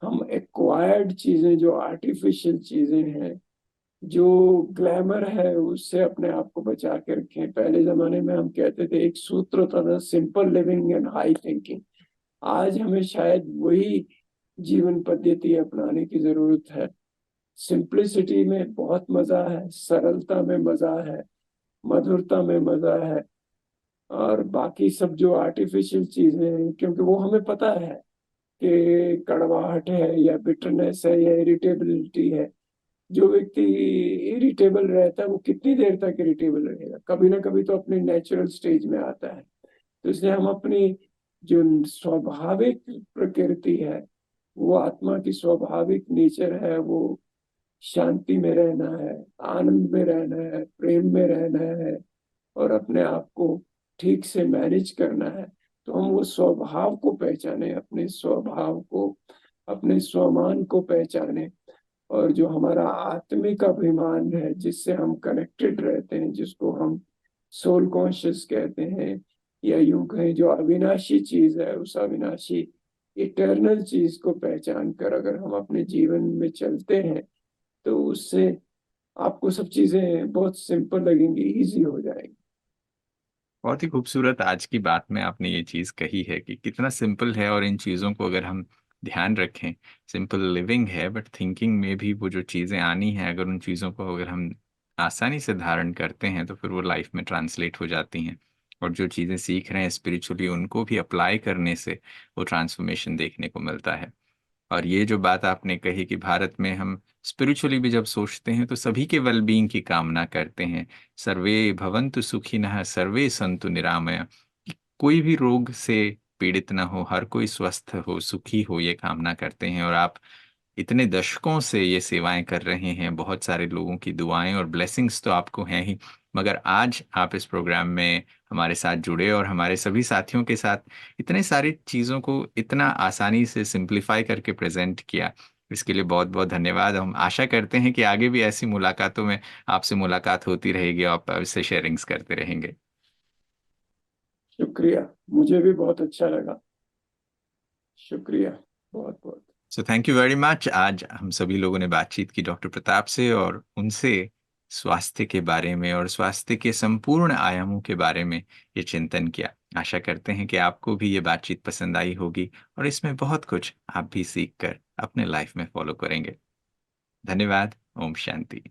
हम एक्वायर्ड चीजें जो आर्टिफिशियल चीजें हैं, जो ग्लैमर है, उससे अपने आप को बचा के रखें। पहले जमाने में हम कहते थे, एक सूत्र था, simple living and high thinking. आज हमें शायद वही जीवन पद्धति अपनाने की जरूरत है। सिंप्लिसिटी में बहुत मजा है, सरलता में मजा है, मधुरता में मजा है। और बाकी सब जो आर्टिफिशियल चीजें हैं, क्योंकि वो हमें पता है कि कड़वाहट है या बिटरनेस है या इरिटेबिलिटी है। जो व्यक्ति इरिटेबल रहता है वो कितनी देर तक इरिटेबल रहेगा, कभी ना कभी तो अपनी नेचुरल स्टेज में आता है। तो इसलिए हम अपनी जो स्वाभाविक प्रकृति है, वो आत्मा की स्वाभाविक नेचर है, वो शांति में रहना है, आनंद में रहना है, प्रेम में रहना है और अपने आप को ठीक से मैनेज करना है। तो हम वो स्वभाव को पहचाने, अपने स्वभाव को, अपने स्वमान को पहचाने। और जो हमारा आत्मिक अभिमान है, जिससे हम कनेक्टेड रहते हैं, जिसको हम सोल कॉन्शियस कहते हैं, या यूं कहें जो अविनाशी चीज है, उस अविनाशी इटर्नल चीज को पहचान कर अगर हम अपने जीवन में चलते हैं, तो उससे आपको सब चीजें बहुत सिंपल लगेंगी, इजी हो जाएंगी। बहुत ही खूबसूरत आज की बात में आपने ये चीज़ कही है कि कितना सिंपल है, और इन चीज़ों को अगर हम ध्यान रखें, सिंपल लिविंग है बट थिंकिंग में भी वो जो चीज़ें आनी हैं, अगर उन चीज़ों को अगर हम आसानी से धारण करते हैं तो फिर वो लाइफ में ट्रांसलेट हो जाती हैं। और जो चीज़ें सीख रहे हैं स्पिरिचुअली, उनको भी अप्लाई करने से वो ट्रांसफॉर्मेशन देखने को मिलता है। और ये जो बात आपने कही कि भारत में हम स्पिरिचुअली भी जब सोचते हैं तो सभी के वेलबींग की कामना करते हैं। सर्वे भवन्तु सुखिनः, सर्वे सन्तु निरामया। कि कोई भी रोग से पीड़ित ना हो, हर कोई स्वस्थ हो, सुखी हो, ये कामना करते हैं। और आप इतने दशकों से ये सेवाएं कर रहे हैं, बहुत सारे लोगों की दुआएं और ब्लेसिंग्स तो आपको हैं ही, मगर आज आप इस प्रोग्राम में हमारे साथ जुड़े और हमारे सभी साथियों के साथ इतने सारी चीज़ों को इतना आसानी से सिंप्लीफाई करके प्रेजेंट किया। इसके लिए बहुत बहुत धन्यवाद। हम आशा करते हैं कि आगे भी ऐसी मुलाकातों में आपसे मुलाकात होती रहेगी और आप इससे शेयरिंग्स करते रहेंगे। शुक्रिया, मुझे भी बहुत अच्छा लगा। शुक्रिया, बहुत बहुत। So thank you very much. आज हम सभी लोगों ने बातचीत की डॉक्टर प्रताप से, और उनसे स्वास्थ्य के बारे में और स्वास्थ्य के संपूर्ण आयामों के बारे में ये चिंतन किया। आशा करते हैं कि आपको भी ये बातचीत पसंद आई होगी और इसमें बहुत कुछ आप भी सीख कर अपने लाइफ में फॉलो करेंगे। धन्यवाद। ओम शांति।